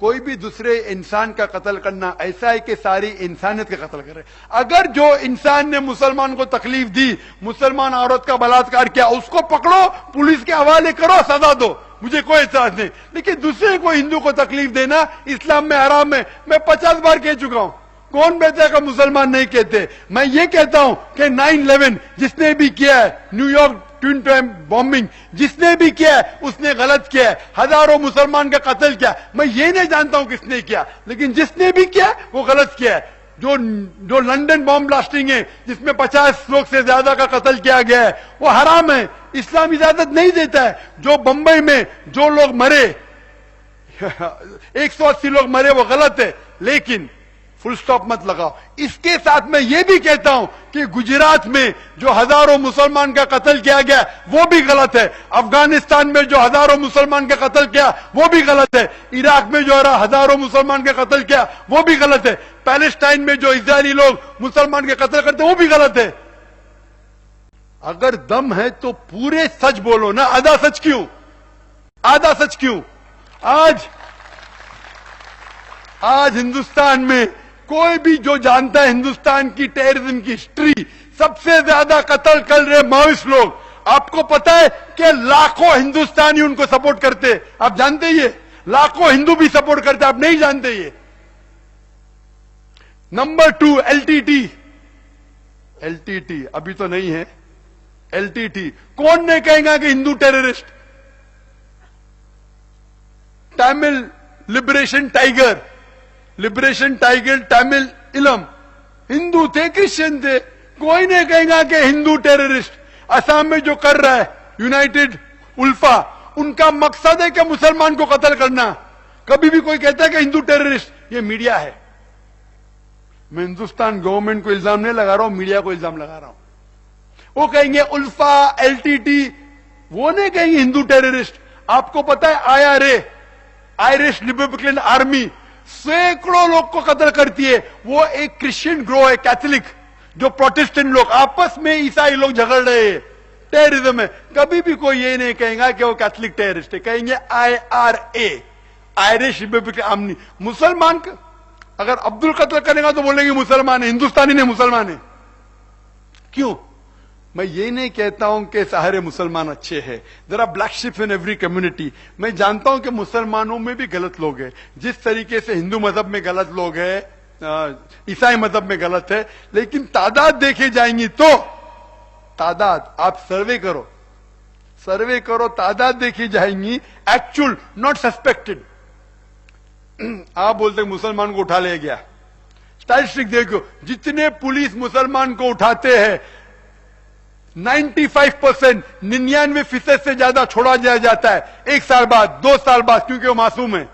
A: कोई भी दूसरे इंसान का कत्ल करना ऐसा है कि सारी इंसानियत का कत्ल कर रहे। अगर जो इंसान ने मुसलमान को तकलीफ दी, मुसलमान औरत का बलात्कार किया, उसको पकड़ो, पुलिस के हवाले करो, सजा दो, मुझे कोई एतराज नहीं। लेकिन दूसरे को, हिंदू को तकलीफ देना इस्लाम में हराम है। मैं 50 बार कह चुका हूं। कौन बेटा का मुसलमान नहीं कहते? मैं ये कहता हूं कि 9/11 जिसने भी किया है, न्यूयॉर्क ट्विन टाइम बॉम्बिंग जिसने भी किया है, उसने गलत किया है। हजारों मुसलमान का कत्ल किया, मैं ये नहीं जानता हूं किसने किया, लेकिन जिसने भी किया वो गलत किया है। जो लंदन बॉम्ब ब्लास्टिंग है, जिसमें 50 लोग से ज्यादा का कत्ल किया गया है, वो हराम है, इस्लाम इजाजत नहीं देता है। जो बंबई में जो लोग मरे 180 लोग मरे, वो गलत है, लेकिन फुल स्टॉप मत लगाओ। इसके साथ मैं ये भी कहता हूं कि गुजरात में जो हजारों मुसलमान का कत्ल किया गया वो भी गलत है। अफगानिस्तान में जो हजारों मुसलमान का कत्ल किया वो भी गलत है। इराक में जो हजारों मुसलमान का कत्ल किया वो भी गलत है। पैलेस्टाइन में जो इजरायली लोग मुसलमान के कत्ल करते वो भी गलत है। अगर दम है तो पूरे सच बोलो ना, आधा सच क्यों? आधा सच क्यों? आज हिंदुस्तान में कोई भी जो जानता है हिंदुस्तान की टेररिज्म की हिस्ट्री, सबसे ज्यादा कत्ल कर रहे माओइस्ट लोग। आपको पता है कि लाखों हिंदुस्तानी उनको सपोर्ट करते, आप जानते ये? लाखों हिंदू भी सपोर्ट करते, आप नहीं जानते ये? नंबर 2 एलटीटी अभी तो नहीं है, LTT, कौन नहीं कहेगा कि Hindu terrorist? Tamil liberation tiger Tamil इलम, हिंदू थे, क्रिश्चियन थे, कोई नहीं कहेगा कि हिंदू टेररिस्ट। असम में जो कर रहा है यूनाइटेड उल्फा, उनका मकसद है कि मुसलमान को कत्ल करना। कभी भी कोई कहता है कि हिंदू टेररिस्ट, ये मीडिया है। मैं हिंदुस्तान गवर्नमेंट को इल्जाम नहीं लगा रहा हूं, मीडिया को इल्जाम लगा रहा हूं। वो कहेंगे उल्फा, LTT, वो नहीं कहेंगे हिंदू टेररिस्ट। आपको पता है IRA, आयरिश रिपब्लिकन आर्मी, सैकड़ों लोग को कत्ल करती है। वो एक क्रिश्चियन ग्रोह है, कैथोलिक, जो प्रोटेस्टेंट लोग, आपस में ईसाई लोग झगड़ रहे हैं, टेररिज्म है। कभी भी कोई ये नहीं कहेगा कि वो कैथोलिक टेररिस्ट है, कहेंगे IRA, आयरिश रिपब्लिकन आर्मी। मुसलमान अगर अब्दुल कत्ल करेगा तो बोलेंगे मुसलमान है, हिंदुस्तानी नहीं मुसलमान है। क्यों? मैं ये नहीं कहता हूं कि सारे मुसलमान अच्छे हैं। There are black sheeps in every community. मैं जानता हूं कि मुसलमानों में भी गलत लोग हैं, जिस तरीके से हिंदू मजहब में गलत लोग हैं, ईसाई मजहब में गलत है, लेकिन तादाद देखे जाएंगी तो तादाद, आप सर्वे करो, तादाद देखी जाएंगी, एक्चुअल, नॉट सस्पेक्टेड। आप बोलते मुसलमान को उठा ले गया, स्टैटिस्टिक देखो, जितने पुलिस मुसलमान को उठाते हैं 95%, 99% से ज्यादा छोड़ा जाता है 1 साल बाद, 2 साल बाद, क्योंकि वो मासूम है।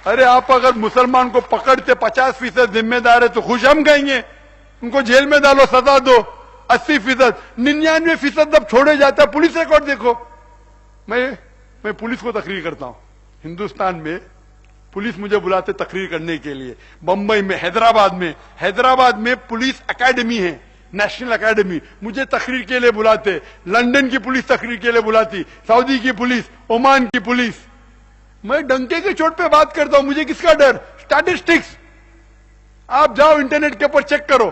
A: अरे आप अगर मुसलमान को पकड़ते 50% जिम्मेदार है तो खुश हम कहेंगे, उनको जेल में डालो, सजा दो। 80%, 99% जब छोड़े जाता है। पुलिस रिकॉर्ड देखो। मैं पुलिस को तकरीर करता हूं। हिंदुस्तान में पुलिस मुझे बुलाते तकरीर करने के लिए, बंबई में, हैदराबाद में पुलिस एकेडमी है, नेशनल एकेडमी, मुझे तकरीर के लिए बुलाते। लंदन की पुलिस तकरीर के लिए बुलाती, सऊदी की पुलिस, ओमान की पुलिस। मैं डंके के चोट पे बात करता हूं, मुझे किसका डर? स्टैटिस्टिक्स आप जाओ इंटरनेट के ऊपर चेक करो।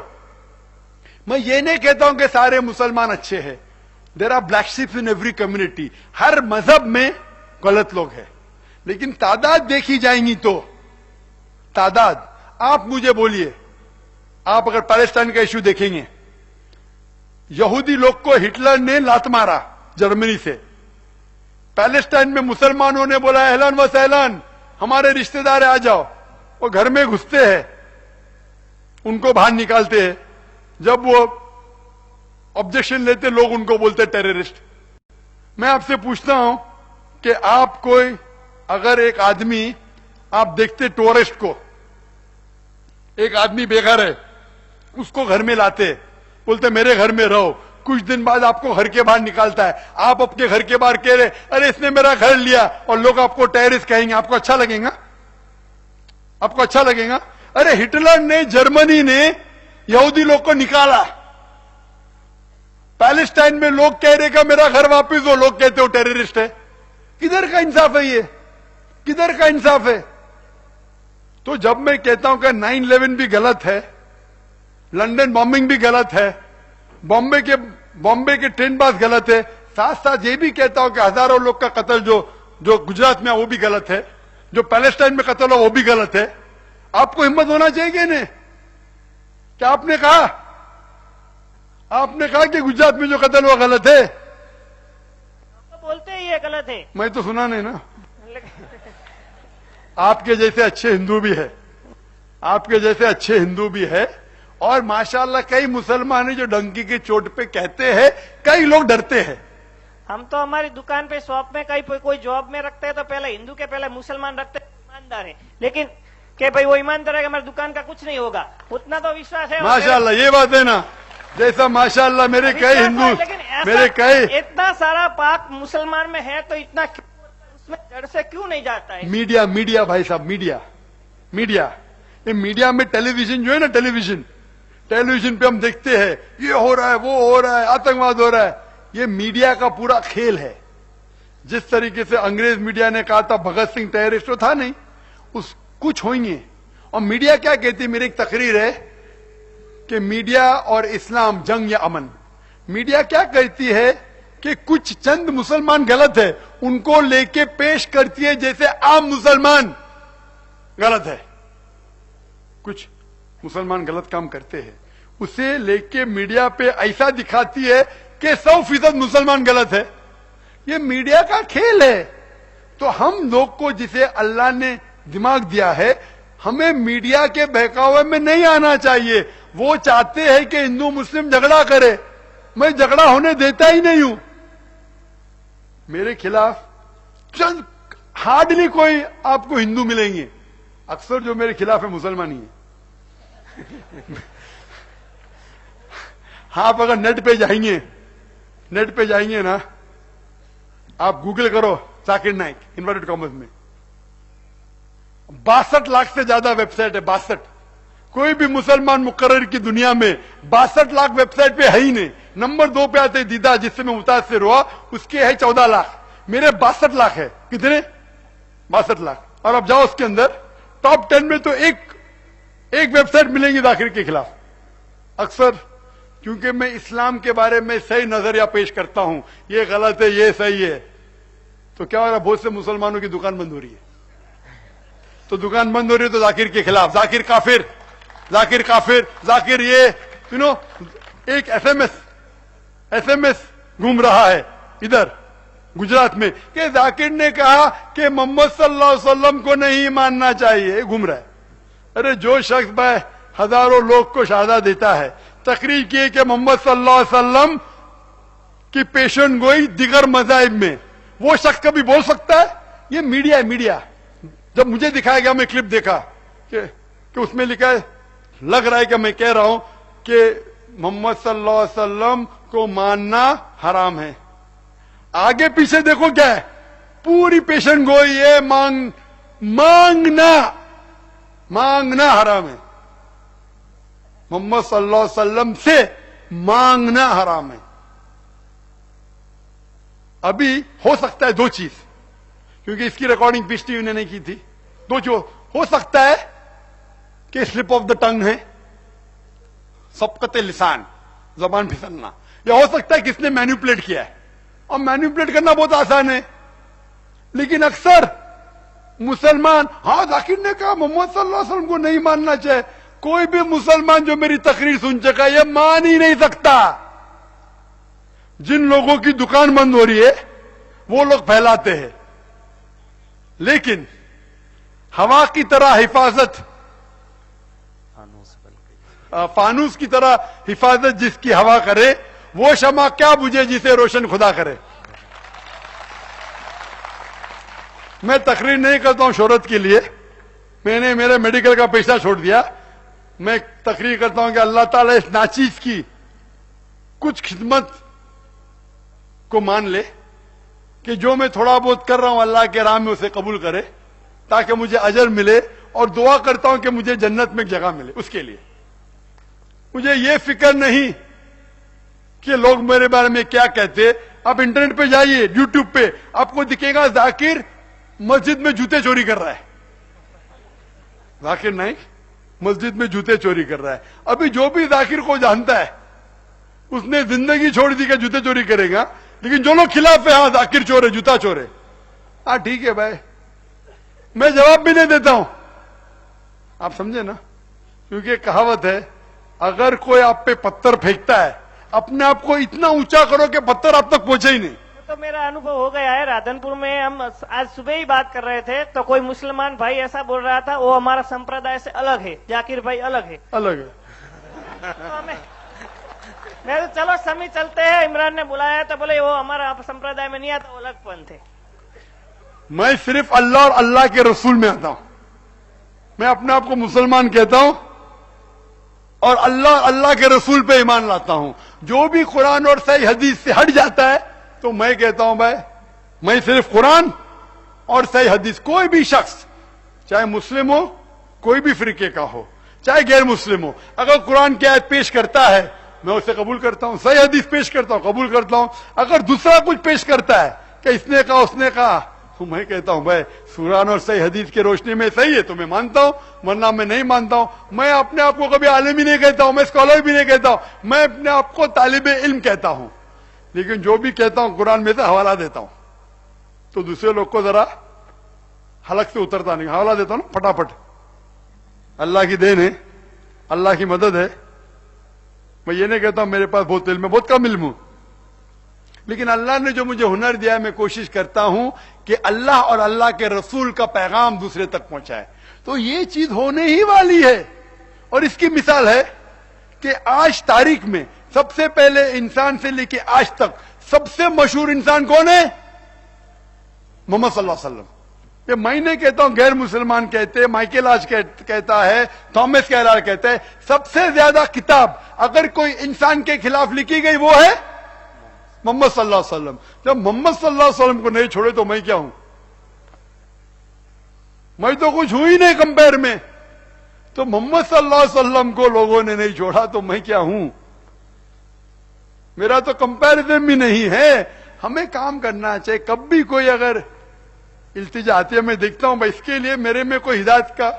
A: मैं ये नहीं कहता हूं कि सारे मुसलमान अच्छे हैं। There are black sheeps in every community. हर मजहब में गलत लोग हैं, लेकिन तादाद देखी जाएंगी तो तादाद, आप मुझे बोलिए, आप अगर पैलेस्टाइन का इश्यू देखेंगे, यहूदी लोग को हिटलर ने लात मारा जर्मनी से। पैलेस्टाइन में मुसलमानों ने बोला अहलन व सहलन, हमारे रिश्तेदार आ जाओ। वो घर में घुसते हैं, उनको बाहर निकालते हैं। जब वो ऑब्जेक्शन लेते, लोग उनको बोलते टेररिस्ट। मैं आपसे पूछता हूं कि आप कोई, अगर एक आदमी, आप देखते टूरिस्ट को, एक आदमी बेघर है, उसको घर में लाते, बोलते मेरे घर में रहो। कुछ दिन बाद आपको घर के बाहर निकालता है, आप अपने घर के बाहर कह रहे अरे इसने मेरा घर लिया, और लोग आपको टेररिस्ट कहेंगे, आपको अच्छा लगेगा? आपको अच्छा लगेगा? अरे हिटलर ने, जर्मनी ने यहूदी लोग को निकाला, पैलेस्टाइन में लोग कह रहे कि मेरा घर वापिस हो, लोग कहते हो टेररिस्ट है। किधर का इंसाफ है ये? किधर का इंसाफ है? तो जब मैं कहता हूं कि 9/11 भी गलत है, लंदन बॉम्बिंग भी गलत है, बॉम्बे के ट्रेन बास गलत है, साथ साथ ये भी कहता हूं कि हजारों लोग का कत्ल जो गुजरात में वो भी गलत है, जो पैलेस्टाइन में कत्ल हो वो भी गलत है। आपको हिम्मत होना चाहिए नहीं? क्या आपने कहा कि गुजरात में जो कत्ल हुआ गलत है?
G: तो बोलते ही ये गलत है।
A: मैं तो सुना नहीं ना। आपके जैसे अच्छे हिंदू भी है, आपके जैसे अच्छे हिंदू भी है, और माशाल्लाह कई मुसलमान जो डंकी की चोट पे कहते हैं, कई लोग डरते हैं।
G: हम तो हमारी दुकान पे, शॉप में कहीं कोई जॉब में रखते हैं तो पहले हिंदू के पहले मुसलमान रखते हैं, ईमानदार है। लेकिन कि भाई वो ईमानदार है कि हमारी दुकान का कुछ नहीं होगा, उतना तो विश्वास है।
A: माशाल्लाह ये बात है ना, जैसा माशाल्लाह मेरे कई हिंदू, मेरे कई,
G: इतना सारा पाप मुसलमान में है तो इतना उसमें जड़ से क्यों नहीं जाता है?
A: मीडिया भाई साहब, मीडिया ये मीडिया में टेलीविजन जो है ना, टेलीविजन पे हम देखते हैं ये हो रहा है, वो हो रहा है, आतंकवाद हो रहा है। ये मीडिया का पूरा खेल है। जिस तरीके से अंग्रेज मीडिया ने कहा था भगत सिंह टेररिस्ट, तो था नहीं, उस कुछ होंगे। और मीडिया क्या कहती है, मेरी एक तकरीर है कि मीडिया और इस्लाम जंग या अमन। मीडिया क्या कहती है कि कुछ चंद मुसलमान गलत है, उनको लेके पेश करती है जैसे आम मुसलमान गलत है। कुछ मुसलमान गलत काम करते हैं, उसे लेके मीडिया पे ऐसा दिखाती है कि 100% मुसलमान गलत है। ये मीडिया का खेल है। तो हम लोग को जिसे अल्लाह ने दिमाग दिया है, हमें मीडिया के बहकावे में नहीं आना चाहिए। वो चाहते हैं कि हिंदू मुस्लिम झगड़ा करे, मैं झगड़ा होने देता ही नहीं हूं। मेरे खिलाफ चंद हार्डली कोई आपको हिंदू मिलेंगे, अक्सर जो मेरे खिलाफ है मुसलमान ही है। आप अगर नेट पे जाएंगे ना, आप गूगल करो जाकिर नाइक इन्वर्टेड कॉमर्स में, 62 लाख से ज्यादा वेबसाइट है। 62, कोई भी मुसलमान मुकर्रर की दुनिया में 62 लाख वेबसाइट पे है ही नहीं। नंबर 2 पे आते दीदा, जिससे मैं मुतासिर हुआ, उसके है 14 लाख, मेरे 62 लाख है। कितने? 62 लाख। और अब जाओ उसके अंदर टॉप 10 में तो एक वेबसाइट मिलेंगी जाकिर के खिलाफ। अक्सर क्योंकि मैं इस्लाम के बारे में सही नजरिया पेश करता हूं, ये गलत है, ये सही है, तो क्या हो रहा है, बहुत से मुसलमानों की दुकान बंद हो रही है। तो दुकान बंद हो रही है तो जाकिर के खिलाफ, जाकिर काफिर, जाकिर काफिर, जाकिर ये एक एसएमएस घूम रहा है इधर गुजरात में कि जाकिर ने कहा कि मोहम्मद सल्लल्लाहु अलैहि वसल्लम को नहीं मानना चाहिए, घूम रहा है। अरे जो शख्स भाई हजारों लोग को शहादत देता है, तकरीर किए कि मोहम्मद सल्लल्लाहु अलैहि वसल्लम की पेशन गोई दिगर मजाहिब में, वो शख्स कभी बोल सकता है? ये मीडिया है, मीडिया। जब मुझे दिखाया गया, मैं क्लिप देखा कि उसमें लिखा है, लग रहा है कि मैं कह रहा हूं कि मोहम्मद सल्लल्लाहु अलैहि वसल्लम को मानना हराम है। आगे पीछे देखो क्या है, पूरी पेशन गोई है, मांगना हराम है। मोहम्मद सल्लल्लाहु अलैहि वसल्लम से मांगना हराम है। अभी हो सकता है 2 चीज, क्योंकि इसकी रिकॉर्डिंग पिछली ने नहीं की थी। 2 चीज हो सकता है कि स्लिप ऑफ द टंग है, सबकते लिसान, जबान फिसलना, या हो सकता है कि इसने मैनिपुलेट किया है। और मैनिपुलेट करना बहुत आसान है, लेकिन अक्सर मुसलमान, हाँ जाकिर ने कहा मोहम्मद सल्लल्लाहु अलैहि वसल्लम को नहीं मानना चाहिए। कोई भी मुसलमान जो मेरी तकरीर सुन चुका है, यह मान ही नहीं सकता। जिन लोगों की दुकान बंद हो रही है वो लोग फैलाते हैं, लेकिन हवा की तरह हिफाजत, फानूस की तरह हिफाजत जिसकी हवा करे, वो शमा क्या बुझे जिसे रोशन खुदा करे। मैं तकरीर नहीं करता हूं शोहरत के लिए, मैंने मेरे मेडिकल का पेशा छोड़ दिया। मैं तकरीर करता हूं कि अल्लाह ताला इस नाचीज की कुछ खिदमत को मान ले कि जो मैं थोड़ा बहुत कर रहा हूं अल्लाह के राह में उसे कबूल करे, ताकि मुझे अजर मिले, और दुआ करता हूं कि मुझे जन्नत में एक जगह मिले। उसके लिए मुझे ये फिक्र नहीं कि लोग मेरे बारे में क्या कहते। आप इंटरनेट पे जाइए, यूट्यूब पे आपको दिखेगा जाकिर मस्जिद में जूते चोरी कर रहा है, जाकिर नाइक मस्जिद में जूते चोरी कर रहा है। अभी जो भी जाकिर को जानता है उसने जिंदगी छोड़ दी कि जूते चोरी करेगा, लेकिन जो लोग खिलाफ है, हाँ जाकिर चोर है, जूता चोर है, हाँ ठीक है भाई, मैं जवाब भी नहीं देता हूं। आप समझे ना, क्योंकि कहावत है, अगर कोई आप पे पत्थर फेंकता है, अपने आप को इतना ऊंचा करो कि पत्थर आप तक पहुंचे ही नहीं।
G: तो मेरा अनुभव हो गया है। राधनपुर में हम आज सुबह ही बात कर रहे थे, तो कोई मुसलमान भाई ऐसा बोल रहा था, वो हमारा संप्रदाय से अलग है, जाकिर भाई अलग है। तो मैं तो चलो समी चलते हैं, इमरान ने बुलाया तो बोले वो हमारा संप्रदाय में नहीं आता, वो अलग पंथ है।
A: मैं सिर्फ अल्लाह और अल्लाह के रसूल में आता हूं। मैं अपने आप को मुसलमान कहता हूं और अल्लाह के रसूल पे ईमान लाता हूं। जो भी कुरान और सही हदीस से हट जाता है तो मैं कहता हूं भाई, मैं सिर्फ कुरान और सही हदीस, कोई भी शख्स चाहे मुस्लिम हो, कोई भी फिरके का हो, चाहे गैर मुस्लिम हो, अगर कुरान की आयत पेश करता है मैं उसे कबूल करता हूं, सही हदीस पेश करता हूं कबूल करता हूं। अगर दूसरा कुछ पेश करता है कि इसने कहा उसने कहा, तो मैं कहता हूं भाई कुरान और सही हदीस की रोशनी में सही है तो मैं मानता हूं, वरना मैं नहीं मानता हूं। मैं अपने आप को कभी आलिम भी नहीं कहता हूं, मैं स्कॉलर भी नहीं कहता हूं, मैं अपने आप को तालिबे इल्म कहता हूं, लेकिन जो भी कहता हूं कुरान में से हवाला देता हूं, तो दूसरे लोग को जरा हलक से उतरता नहीं, हवाला देता हूं ना फटाफट। अल्लाह की देन है, अल्लाह की मदद है, میں یہ نہیں کہتا ہوں میرے پاس بہت علم ہے، بہت کم علم ہوں، لیکن اللہ نے جو مجھے ہنر دیا ہے میں کوشش کرتا ہوں کہ اللہ اور اللہ کے رسول کا پیغام دوسرے تک پہنچائے. تو یہ چیز ہونے ہی والی ہے. اور اس کی مثال ہے کہ آج تاریخ میں سب سے پہلے انسان سے لے کے آج تک سب سے مشہور انسان کون ہے؟ محمد صلی اللہ علیہ وسلم. یہ میں نہیں کہتا ہوں، غیر مسلمان کہتے، مائیکل آج کہتا ہے، تھامس کیرار کہتا ہے، سب سے زیادہ کتاب اگر کوئی انسان کے خلاف لکھی گئی وہ ہے محمد صلی اللہ علیہ وسلم. جب محمد صلی اللہ علیہ وسلم کو نہیں چھوڑے تو میں کیا ہوں؟ میں تو کچھ ہوں ہی نہیں کمپیر میں. تو محمد صلی اللہ علیہ وسلم کو لوگوں نے نہیں چھوڑا تو میں کیا ہوں؟ میرا تو کمپیرزن بھی نہیں ہے. ہمیں کام کرنا چاہیے. کب بھی کوئی اگر التجا آتی ہے میں دیکھتا ہوں بھائی اس کے لیے میرے میں کوئی ہدایت ہے کیا؟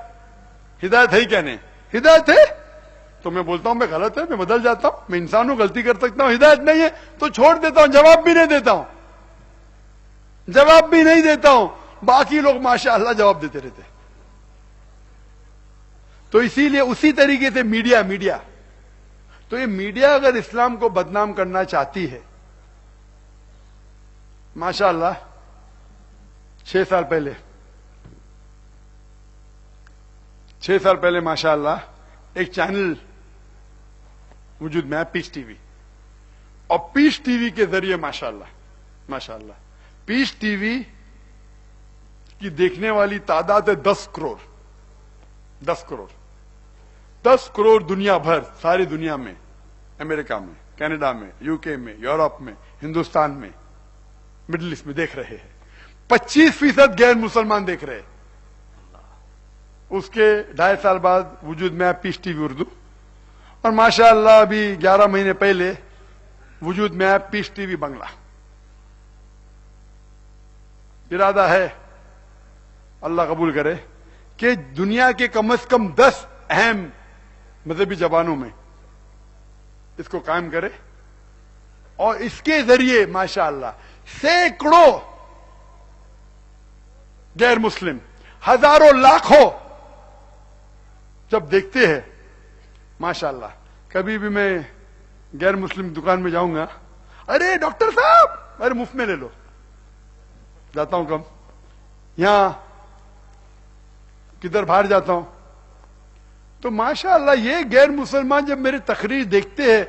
A: نہیں ہدایت ہے تو میں بولتا ہوں میں غلط ہے، میں بدل جاتا ہوں. میں انسان ہوں، غلطی کر سکتا ہوں. ہدایت نہیں ہے تو چھوڑ دیتا ہوں، جواب بھی نہیں دیتا ہوں. باقی لوگ ماشاءاللہ جواب دیتے رہتے. تو اسی لیے اسی طریقے سے میڈیا تو یہ میڈیا اگر اسلام کو بدنام کرنا چاہتی ہے، ماشاءاللہ 6 سال پہلے ماشاءاللہ ایک چینل وجود میں ہے، پیس ٹی وی. اور پیس ٹی وی کے ذریعے ماشاءاللہ پیس ٹی وی کی دیکھنے والی تعداد ہے 10 کروڑ. 10 کروڑ دنیا بھر، ساری دنیا میں، امریکہ میں، کینیڈا میں، یو کے میں، یورپ میں، ہندوستان میں، مڈل ایسٹ میں دیکھ رہے ہیں. 25% غیر مسلمان دیکھ رہے. اس کے 2.5 سال بعد وجود میں ہے پیس ٹی وی اردو. اور ماشاءاللہ ابھی 11 مہینے پہلے وجود میں ہے پیس ٹی وی بنگلہ. ارادہ ہے اللہ قبول کرے کہ دنیا کے کم از کم 10 اہم مذہبی زبانوں میں اس کو قائم کرے. اور اس کے ذریعے ماشاءاللہ سینکڑوں غیر مسلم، ہزاروں لاکھوں جب دیکھتے ہیں ماشاءاللہ. کبھی بھی میں غیر مسلم دکان میں جاؤں گا، ارے ڈاکٹر صاحب ارے مفت میں لے لو. جاتا ہوں کم، یہاں کدھر باہر جاتا ہوں تو ماشاءاللہ یہ غیر مسلمان جب میری تقریر دیکھتے ہیں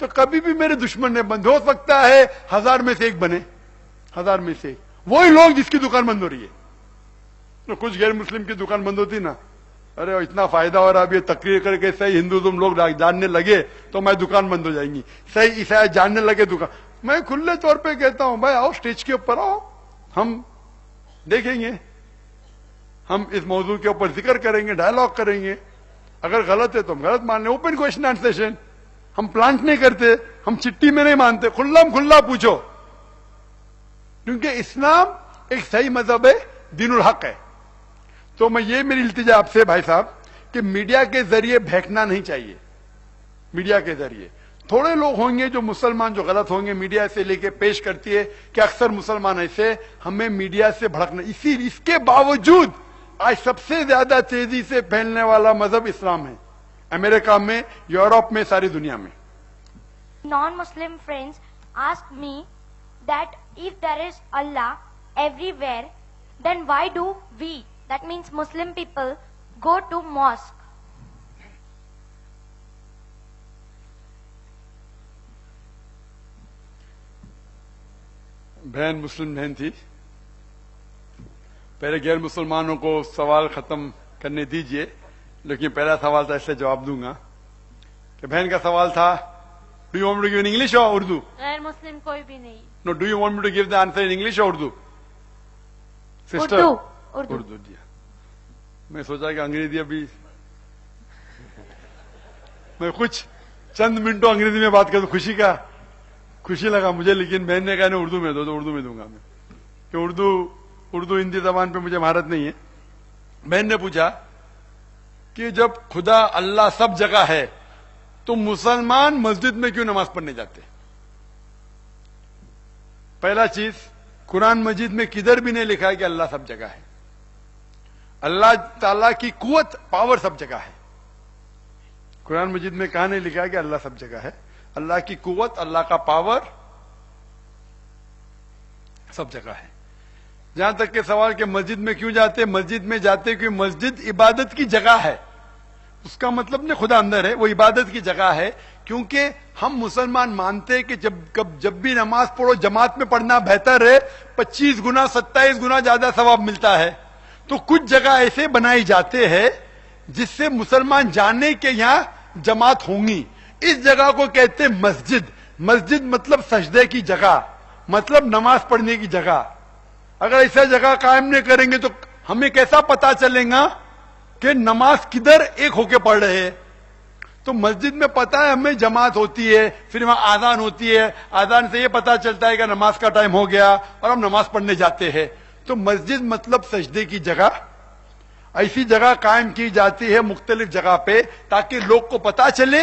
A: تو کبھی بھی میرے دشمن نہیں بند. ہو سکتا ہے 1000 میں سے ایک بنے، 1000 میں سے وہی لوگ جس کی دکان بند ہو رہی ہے. تو کچھ غیر مسلم کی دکان بند ہوتی نا، ارے اتنا فائدہ ہو رہا، اب یہ تقریر کر کے صحیح ہندوازم لوگ جاننے لگے تو میں دکان بند ہو جائیں گی، صحیح عیسائی جاننے لگے دکان. میں کھلے طور پہ کہتا ہوں بھائی آؤ اسٹیج کے اوپر آؤ، ہم دیکھیں گے، ہم اس موضوع کے اوپر ذکر کریں گے، ڈائلاگ کریں گے. اگر غلط ہے تو ہم غلط مان لیں. Open question answer session. ہم پلانٹ نہیں کرتے، ہم چٹی میں نہیں مانتے، کھلا پوچھو. کیونکہ اسلام ایک صحیح مذہب ہے، دین الحق ہے. تو میں یہ میری التجا آپ سے بھائی صاحب کہ میڈیا کے ذریعے بہکنا نہیں چاہیے. میڈیا کے ذریعے تھوڑے لوگ ہوں گے جو مسلمان جو غلط ہوں گے، میڈیا سے لے کے پیش کرتی ہے کہ اکثر مسلمان ایسے، ہمیں میڈیا سے بھڑکنا. اس کے باوجود آج سب سے زیادہ تیزی سے پھیلنے والا مذہب اسلام ہے، امریکہ میں، یورپ میں، ساری دنیا میں.
C: Non-Muslim friends ask me that if there is Allah everywhere, then why do we, that means Muslim people, go to mosque?
A: بہن مسلم بہن تھی. پہلے غیر مسلمانوں کو سوال ختم کرنے دیجئے، لیکن پہلا سوال تھا اس سے جواب دوں گا. کہ بہن کا سوال تھا do you want to give in English اور اردو؟
C: غیر مسلم کوئی بھی نہیں.
A: No, do you want me to give the answer in English اور اردو؟ سسٹر اردو دیا. میں سوچا کہ انگریزی ابھی میں کچھ چند منٹوں انگریزی میں بات کروں، خوشی لگا مجھے، لیکن بہن نے کہا نہیں اردو میں دو تو اردو میں دوں گا میں، کہ اردو ہندی زبان پہ مجھے مہارت نہیں ہے. بہن نے پوچھا کہ جب خدا اللہ سب جگہ ہے تو مسلمان مسجد میں کیوں نماز پڑھنے جاتے؟ پہلا چیز، قرآن مجید میں کدھر بھی نہیں لکھا ہے کہ اللہ سب جگہ ہے. اللہ تعالی کی قوت، پاور سب جگہ ہے. قرآن مجید میں کہاں نہیں لکھا کہ اللہ سب جگہ ہے؟ اللہ کی قوت، اللہ کا پاور سب جگہ ہے. جہاں تک کہ سوال کہ مسجد میں کیوں جاتے؟ مسجد میں جاتے کیونکہ مسجد عبادت کی جگہ ہے. اس کا مطلب نہیں خدا اندر ہے، وہ عبادت کی جگہ ہے. کیونکہ ہم مسلمان مانتے کہ جب بھی نماز پڑھو جماعت میں پڑھنا بہتر ہے، 25 گنا 27 گنا زیادہ ثواب ملتا ہے. تو کچھ جگہ ایسے بنائی جاتے ہیں جس سے مسلمان جانے کے یہاں جماعت ہوں گی. اس جگہ کو کہتے ہیں مسجد. مسجد مطلب سجدے کی جگہ، مطلب نماز پڑھنے کی جگہ. اگر ایسا جگہ قائم نہیں کریں گے تو ہمیں کیسا پتا چلے گا کہ نماز کدھر ایک ہو کے پڑھ رہے ہیں؟ تو مسجد میں پتا ہے ہمیں جماعت ہوتی ہے، پھر وہاں آذان ہوتی ہے، آذان سے یہ پتا چلتا ہے کہ نماز کا ٹائم ہو گیا اور ہم نماز پڑھنے جاتے ہیں. تو مسجد مطلب سجدے کی جگہ. ایسی جگہ قائم کی جاتی ہے مختلف جگہ پہ تاکہ لوگ کو پتا چلے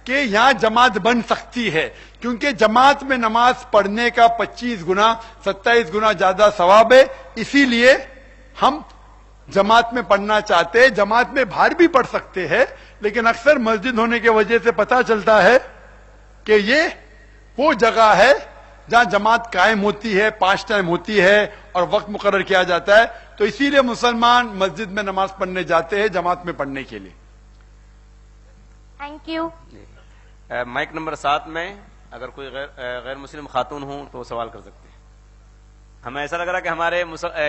A: کہ یہاں جماعت بن سکتی ہے. کیونکہ جماعت میں نماز پڑھنے کا 25 گنا 27 گنا زیادہ ثواب ہے. اسی لیے ہم جماعت میں پڑھنا چاہتے ہیں. جماعت میں باہر بھی پڑھ سکتے ہیں، لیکن اکثر مسجد ہونے کی وجہ سے پتا چلتا ہے کہ یہ وہ جگہ ہے جہاں جماعت قائم ہوتی ہے، 5 ٹائم ہوتی ہے اور وقت مقرر کیا جاتا ہے. تو اسی لیے مسلمان مسجد میں نماز پڑھنے جاتے ہیں جماعت میں پڑھنے کے لیے.
C: Thank you.
B: مائک نمبر 7 میں اگر کوئی غیر مسلم خاتون ہوں تو سوال کر سکتے ہیں. ہمیں ایسا لگ رہا ہے کہ ہمارے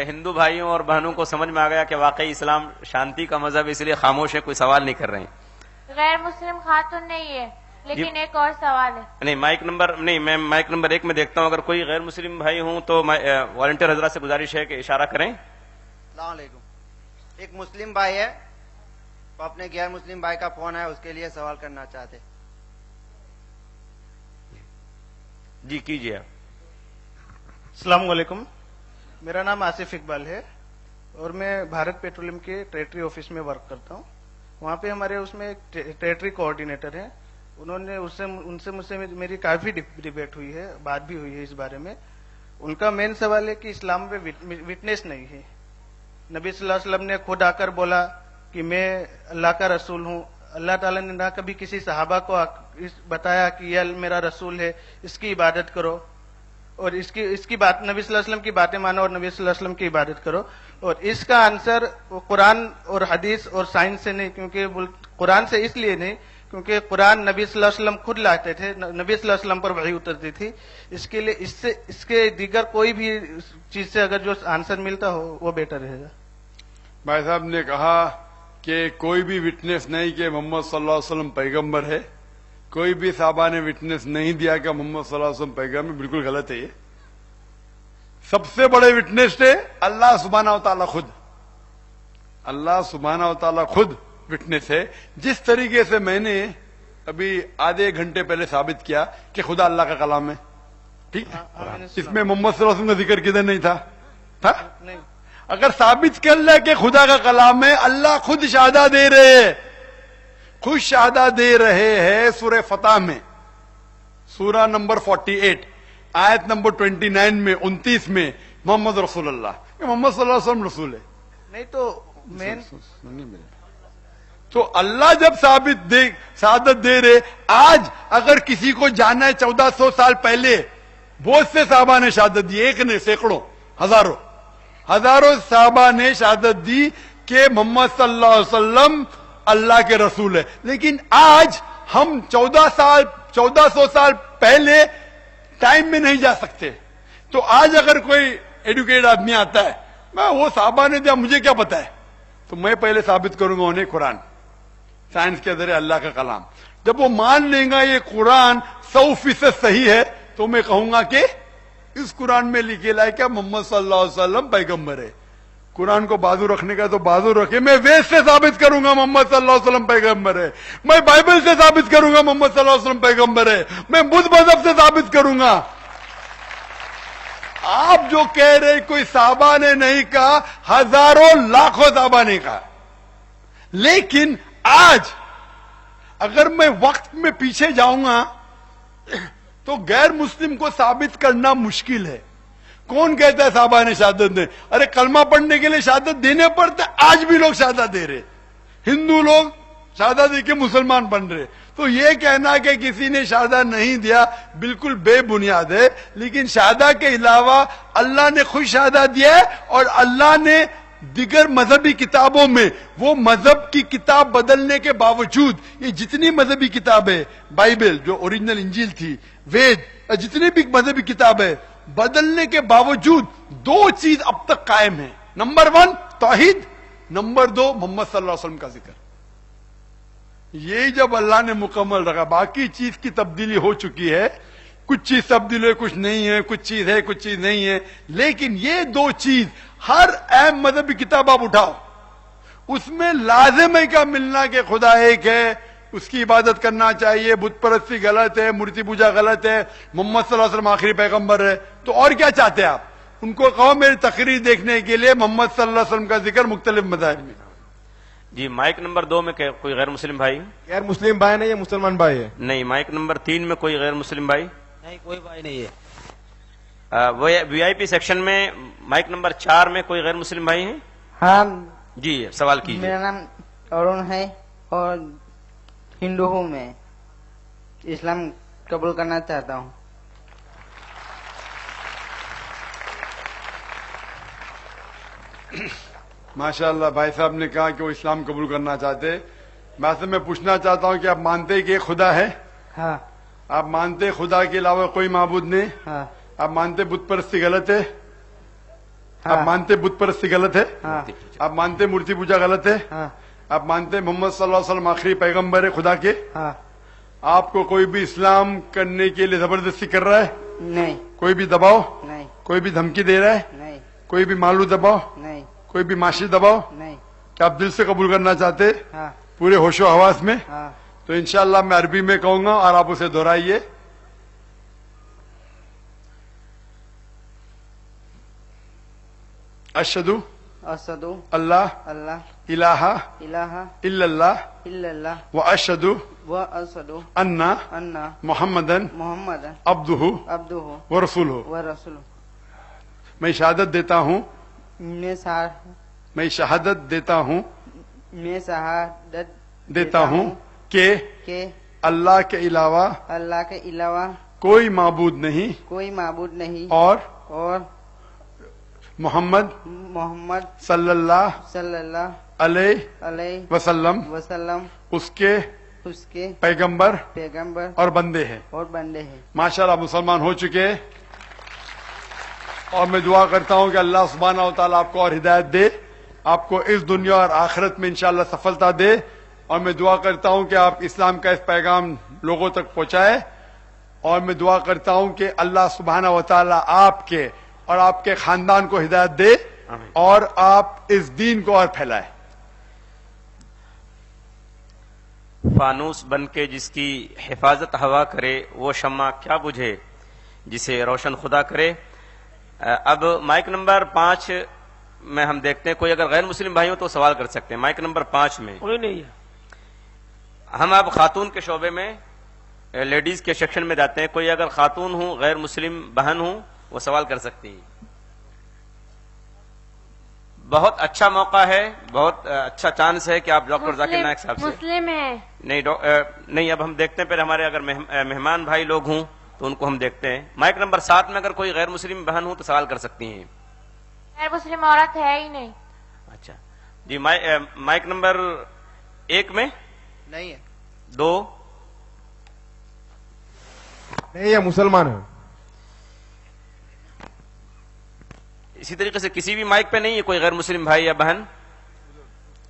B: ہندو بھائیوں اور بہنوں کو سمجھ میں آ گیا کہ واقعی اسلام شانتی کا مذہب، اس لیے خاموش ہے، کوئی سوال نہیں کر رہے ہیں.
C: غیر مسلم خاتون نہیں ہے، لیکن ایک اور سوال ہے.
B: نہیں میں مائک نمبر 1 میں دیکھتا ہوں. اگر کوئی غیر مسلم بھائی ہوں تو والنٹیئر حضرات سے گزارش ہے کہ اشارہ کریں.
F: السلام علیکم. ایک مسلم بھائی ہے، وہ اپنے غیر مسلم بھائی کا فون ہے، اس کے لیے سوال کرنا چاہتے.
B: جی کیجیے آپ.
H: السلام علیکم. میرا نام آصف اقبال ہے اور میں بھارت پیٹرولیم کے ٹریٹری آفس میں ورک کرتا ہوں. وہاں پہ ہمارے اس میں ایک ٹریٹری کوآرڈینیٹر ہیں. انہوں نے ان سے مجھ سے میری کافی ڈیبیٹ ہوئی ہے، بات بھی ہوئی ہے اس بارے میں. ان کا مین سوال ہے کہ اسلام میں وٹنس نہیں ہے. نبی صلی اللہ علیہ وسلم نے خود آ کر بولا کہ میں اللہ کا رسول ہوں. اللہ تعالیٰ نے نہ کبھی کسی صحابہ کو بتایا کہ یہ میرا رسول ہے، اس کی عبادت کرو اور اس کی بات نبی صلی اللہ علیہ وسلم کی باتیں مانو اور نبی صلی اللہ علیہ وسلم کی عبادت کرو. اور اس کا آنسر قرآن اور حدیث اور سائنس سے نہیں، کیونکہ قرآن سے اس لیے نہیں کیونکہ قرآن نبی صلی اللہ علیہ وسلم خود لاتے تھے، نبی صلی اللہ علیہ وسلم پر وحی اترتی تھی. اس کے لیے اس کے دیگر کوئی بھی چیز سے اگر جو آنسر ملتا ہو وہ بیٹر رہے گا.
A: بھائی صاحب نے کہا کہ کوئی بھی وٹنس نہیں کہ محمد صلی اللہ علیہ وسلم پیغمبر ہے. کوئی بھی صحابہ نے وٹنس نہیں دیا کہ محمد صلی اللہ علیہ وسلم پیغمبر. بالکل غلط ہے. یہ سب سے بڑے وٹنس ہے اللہ سبحانہ و تعالیٰ خود. اللہ سبحانہ و تعالیٰ خود وٹنس ہے. جس طریقے سے میں نے ابھی آدھے گھنٹے پہلے ثابت کیا کہ خدا اللہ کا کلام ہے، ٹھیک ہے، اس میں محمد صلی اللہ علیہ وسلم کا ذکر کدھر نہیں تھا. اگر ثابت کر لے کہ خدا کا کلام ہے، اللہ خود شہادہ دے رہے ہیں، خود شہادہ دے رہے ہیں. سورہ فتح میں سورہ نمبر 48 آیت نمبر 29 میں 29 میں محمد رسول اللہ، محمد صلی اللہ علیہ وسلم رسول ہے.
H: نہیں تو مین
A: تو اللہ جب شہادت دے رہے. آج اگر کسی کو جانا ہے 1400 سال پہلے، بہت سے صحابہ نے شہادت دی، ایک نے، سینکڑوں، ہزاروں صحابہ نے شہادت دی کہ محمد صلی اللہ علیہ وسلم اللہ کے رسول ہے. لیکن آج ہم 1400 سال پہلے ٹائم میں نہیں جا سکتے. تو آج اگر کوئی ایڈوکیٹڈ آدمی آتا ہے، میں وہ صحابہ نے دیا مجھے کیا پتا ہے، تو میں پہلے ثابت کروں گا انہیں قرآن، سائنس کے ذریعے اللہ کا کلام. جب وہ مان لیں گا یہ قرآن 100% صحیح ہے، تو میں کہوں گا کہ اس قرآن میں لکھے لائے کہ محمد صلی اللہ علیہ وسلم پیغمبر ہے. قرآن کو بازو رکھنے کا تو بازو رکھے. میں وید سے ثابت کروں گا محمد صلی اللہ علیہ وسلم پیغمبر ہے. میں بائبل سے ثابت کروں گا محمد صلی اللہ علیہ وسلم پیغمبر ہے. میں بدھ مذہب سے ثابت کروں گا. آپ جو کہہ رہے کوئی صحابہ نے نہیں کہا، ہزاروں لاکھوں صحابہ نے کہا. لیکن آج اگر میں وقت میں پیچھے جاؤں گا تو غیر مسلم کو ثابت کرنا مشکل ہے. کون کہتا ہے صحابہ نے شہادت دے؟ ارے کلمہ پڑھنے کے لیے شہادت دینے پڑتے، آج بھی لوگ شہادت دے رہے. ہندو لوگ شہادہ دے کے مسلمان بن رہے. تو یہ کہنا کہ کسی نے شہادہ نہیں دیا بالکل بے بنیاد ہے. لیکن شہادہ کے علاوہ اللہ نے خود شہادہ دیا ہے, اور اللہ نے دیگر مذہبی کتابوں میں وہ مذہب کی کتاب بدلنے کے باوجود, یہ جتنی مذہبی کتابیں, بائبل جو اوریجنل انجیل تھی, وید, جتنی بھی مذہبی کتابیں بدلنے کے باوجود دو چیز اب تک قائم ہیں. نمبر 1 توحید, نمبر 2 محمد صلی اللہ علیہ وسلم کا ذکر. یہ جب اللہ نے مکمل رکھا, باقی چیز کی تبدیلی ہو چکی ہے, کچھ چیز تبدیل ہے, کچھ نہیں ہے, کچھ چیز ہے, کچھ چیز نہیں ہے, لیکن یہ دو چیز ہر اہم مذہبی کتاب آپ اٹھاؤ, اس میں لازم ہے کیا ملنا کہ خدا ایک ہے, اس کی عبادت کرنا چاہیے, بت پرستی غلط ہے, مورتی پوجا غلط ہے, محمد صلی اللہ علیہ وسلم آخری پیغمبر ہے. تو اور کیا چاہتے ہیں آپ؟ ان کو کہو میری تقریر دیکھنے کے لیے محمد صلی اللہ علیہ وسلم کا ذکر مختلف مذاہب میں.
B: جی مائک نمبر 2 میں کوئی غیر مسلم بھائی؟
E: غیر مسلم بھائی نہیں, یہ مسلمان بھائی ہے.
B: نہیں. مائک نمبر 3 میں کوئی غیر مسلم بھائی؟
I: نہیں, کوئی بھائی نہیں ہے.
B: وی آئی پی سیکشن میں مائک نمبر 4 میں کوئی غیر مسلم بھائی ہیں؟
F: ہاں,
B: جی سوال کیجیے.
F: میرا نام ارون ہے اور ہندو ہوں. میں اسلام قبول کرنا چاہتا ہوں.
A: ماشاءاللہ بھائی صاحب نے کہا کہ وہ اسلام قبول کرنا چاہتے. میں پوچھنا چاہتا ہوں کہ آپ مانتے کہ خدا ہے؟
F: ہاں.
A: آپ مانتے خدا کے علاوہ کوئی معبود نہیں؟
F: ہاں.
A: آپ مانتے بت پرستی غلط ہے؟
F: ہاں.
A: آپ مانتے بت پرستی غلط ہے؟
F: ہاں.
A: آپ مانتے مورتی پوجا غلط ہے؟
F: ہاں.
A: آپ مانتے محمد صلی اللہ علیہ وسلم آخری پیغمبر ہے خدا کے؟
F: ہاں.
A: آپ کو کوئی بھی اسلام کرنے کے لیے زبردستی کر رہا ہے؟
F: نہیں.
A: کوئی بھی دباؤ,
F: نہیں.
A: کوئی بھی دھمکی دے رہا ہے,
F: نہیں.
A: کوئی بھی مالو دباؤ,
F: نہیں.
A: کوئی بھی معاشی دباؤ,
F: نہیں.
A: کیا آپ دل سے قبول کرنا چاہتے
F: ہاں.
A: پورے ہوش و حواس میں؟
F: ہاں.
A: تو انشاءاللہ میں عربی میں کہوں گا اور آپ اسے دہرائیے. اشہدو
F: اشہدو
A: اللہ
F: اللہ
A: الہ
F: الہ
A: الا اللہ
F: الا اللہ
A: و اشہدو
F: و اشہدو
A: انا
F: ان
A: محمدن
F: محمد
A: عبدہ
F: عبدہ
A: و رسولہ.
F: و رسولہ.
A: میں شہادت دیتا ہوں,
F: میں
A: شہادت دیتا ہوں
F: دیتا ہوں
A: کہ
F: کہ
A: اللہ کے علاوہ
F: اللہ کے علاوہ
A: کوئی معبود نہیں
F: کوئی معبود نہیں
A: اور
F: محمد
A: صلی اللہ
F: صلی اللہ
A: علیہ
F: علیہ
A: وسلم
F: وسلم
A: اس کے
F: اس کے
A: پیغمبر
F: پیغمبر
A: اور بندے ہیں.
F: اور بندے ہیں.
A: ماشاءاللہ مسلمان ہو چکے ہیں, اور میں دعا کرتا ہوں کہ اللہ سبحانہ و تعالیٰ آپ کو اور ہدایت دے, آپ کو اس دنیا اور آخرت میں انشاءاللہ سفلتا دے. اور میں دعا کرتا ہوں کہ آپ اسلام کا اس پیغام لوگوں تک پہنچائے, اور میں دعا کرتا ہوں کہ اللہ سبحانہ و تعالیٰ آپ کے اور آپ کے خاندان کو ہدایت دے, اور آپ اس دین کو اور پھیلائے.
B: فانوس بن کے جس کی حفاظت ہوا کرے وہ شمع کیا بجھے جسے روشن خدا کرے. اب مائک نمبر 5 میں ہم دیکھتے ہیں کوئی اگر غیر مسلم بھائی ہو تو سوال کر سکتے ہیں. مائک نمبر 5 میں
G: کوئی نہیں ہے.
B: ہم اب خاتون کے شعبے میں لیڈیز کے سیکشن میں جاتے ہیں. کوئی اگر خاتون ہوں, غیر مسلم بہن ہوں, وہ سوال کر سکتی ہیں. بہت اچھا موقع ہے, بہت اچھا چانس ہے کہ آپ ڈاکٹر ذاکر نائک صاحب سے
C: مسلم ہے.
B: نہیں اب ہم دیکھتے ہیں پھر ہمارے اگر مہمان بھائی لوگ ہوں تو ان کو ہم دیکھتے ہیں. مائک نمبر 7 میں اگر کوئی غیر مسلم بہن ہو تو سوال کر سکتی ہیں.
C: غیر مسلم عورت ہے ہی نہیں.
B: اچھا جی. مائک نمبر 1 میں
F: نہیں ہے.
B: 2
E: نہیں, یہ مسلمان ہے.
B: اسی طریقے سے کسی بھی مائک پہ نہیں ہے کوئی غیر مسلم بھائی یا بہن؟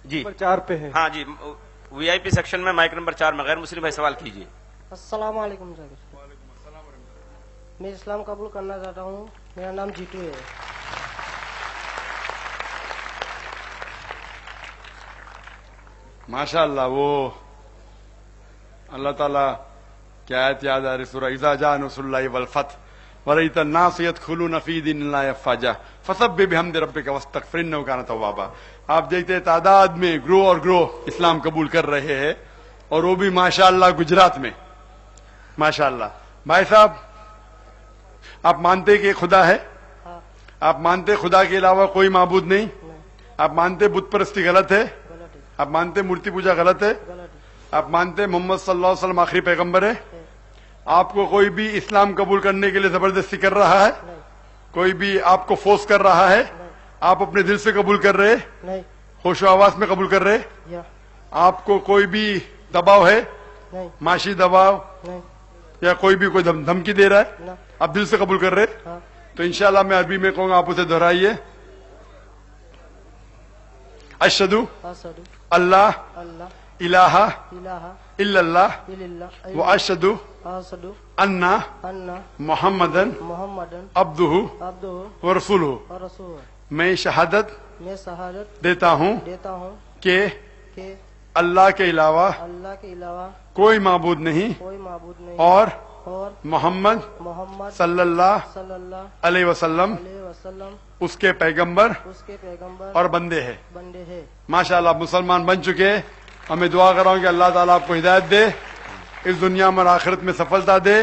B: جی
E: 4 پہ ہے.
B: ہاں جی, وی آئی پی سیکشن میں مائک نمبر 4 میں غیر مسلم بھائی سوال کیجیے.
I: السلام علیکم سر. میں اسلام قبول کرنا چاہتا ہوں. میرا نام جیتو ہے.
A: ماشاءاللہ وہ اللہ تعالیٰ کی آیت یاد آ رہی, سورہ اذا جاء نصر اللہ والفتح ورأیت الناس يدخلون فی دین اللہ افواجا فسبح بحمد ربک واستغفر انہ کان توابا. آپ دیکھتے ہیں تعداد میں گرو اور گرو اسلام قبول کر رہے ہیں, اور وہ بھی ماشاءاللہ گجرات میں. ماشاءاللہ. بھائی صاحب آپ مانتے کہ خدا ہے؟ آپ مانتے خدا کے علاوہ کوئی معبود نہیں؟ آپ مانتے بت پرستی غلط ہے؟ آپ مانتے مورتی پوجا غلط ہے؟ آپ مانتے ہیں محمد صلی اللہ علیہ وسلم آخری پیغمبر ہے؟ آپ کو کوئی بھی اسلام قبول کرنے کے لیے زبردستی کر رہا ہے؟ کوئی بھی آپ کو فورس کر رہا ہے؟ آپ اپنے دل سے قبول کر رہے؟
I: نہیں
A: ہوش و آواز میں قبول کر رہے؟
I: یا
A: آپ کو کوئی بھی دباؤ ہے؟
I: نہیں
A: معاشی دباؤ
I: نہیں
A: یا کوئی بھی کوئی دھمکی دے رہا ہے؟
I: نہ
A: آپ دل سے قبول کر رہے؟
I: ہاں
A: تو انشاءاللہ میں عربی میں کہوں گا، آپ اسے دہرائیے. اشہدو
I: اسد
A: اللہ
I: اللہ
A: الہ
I: الہ
A: الا اللہ
I: الا
A: و اشہدو
I: اسد
A: انا
I: ان
A: محمدن
I: محمدن
A: عبدہ
I: عبدہ
A: و رسولہ.
I: ورسولہ.
A: میں شہادت
I: میں شہادت
A: دیتا ہوں
I: دیتا ہوں
A: کہ
I: کہ
A: اللہ کے علاوہ
I: اللہ کے علاوہ
A: کوئی معبود نہیں
I: کوئی معبود نہیں
A: اور
I: اور
A: محمد
I: محمد
A: صلی اللہ
I: صلی اللہ
A: علیہ وسلم
I: علیہ وسلم
A: اس کے پیغمبر
I: اس کے پیغمبر
A: اور بندے ہیں.
I: بندے ہیں.
A: ماشاءاللہ آپ مسلمان بن چکے. ہمیں دعا کر رہا ہوں کہ اللہ تعالیٰ آپ کو ہدایت دے، اس دنیا میں اور آخرت میں سفلتا دے.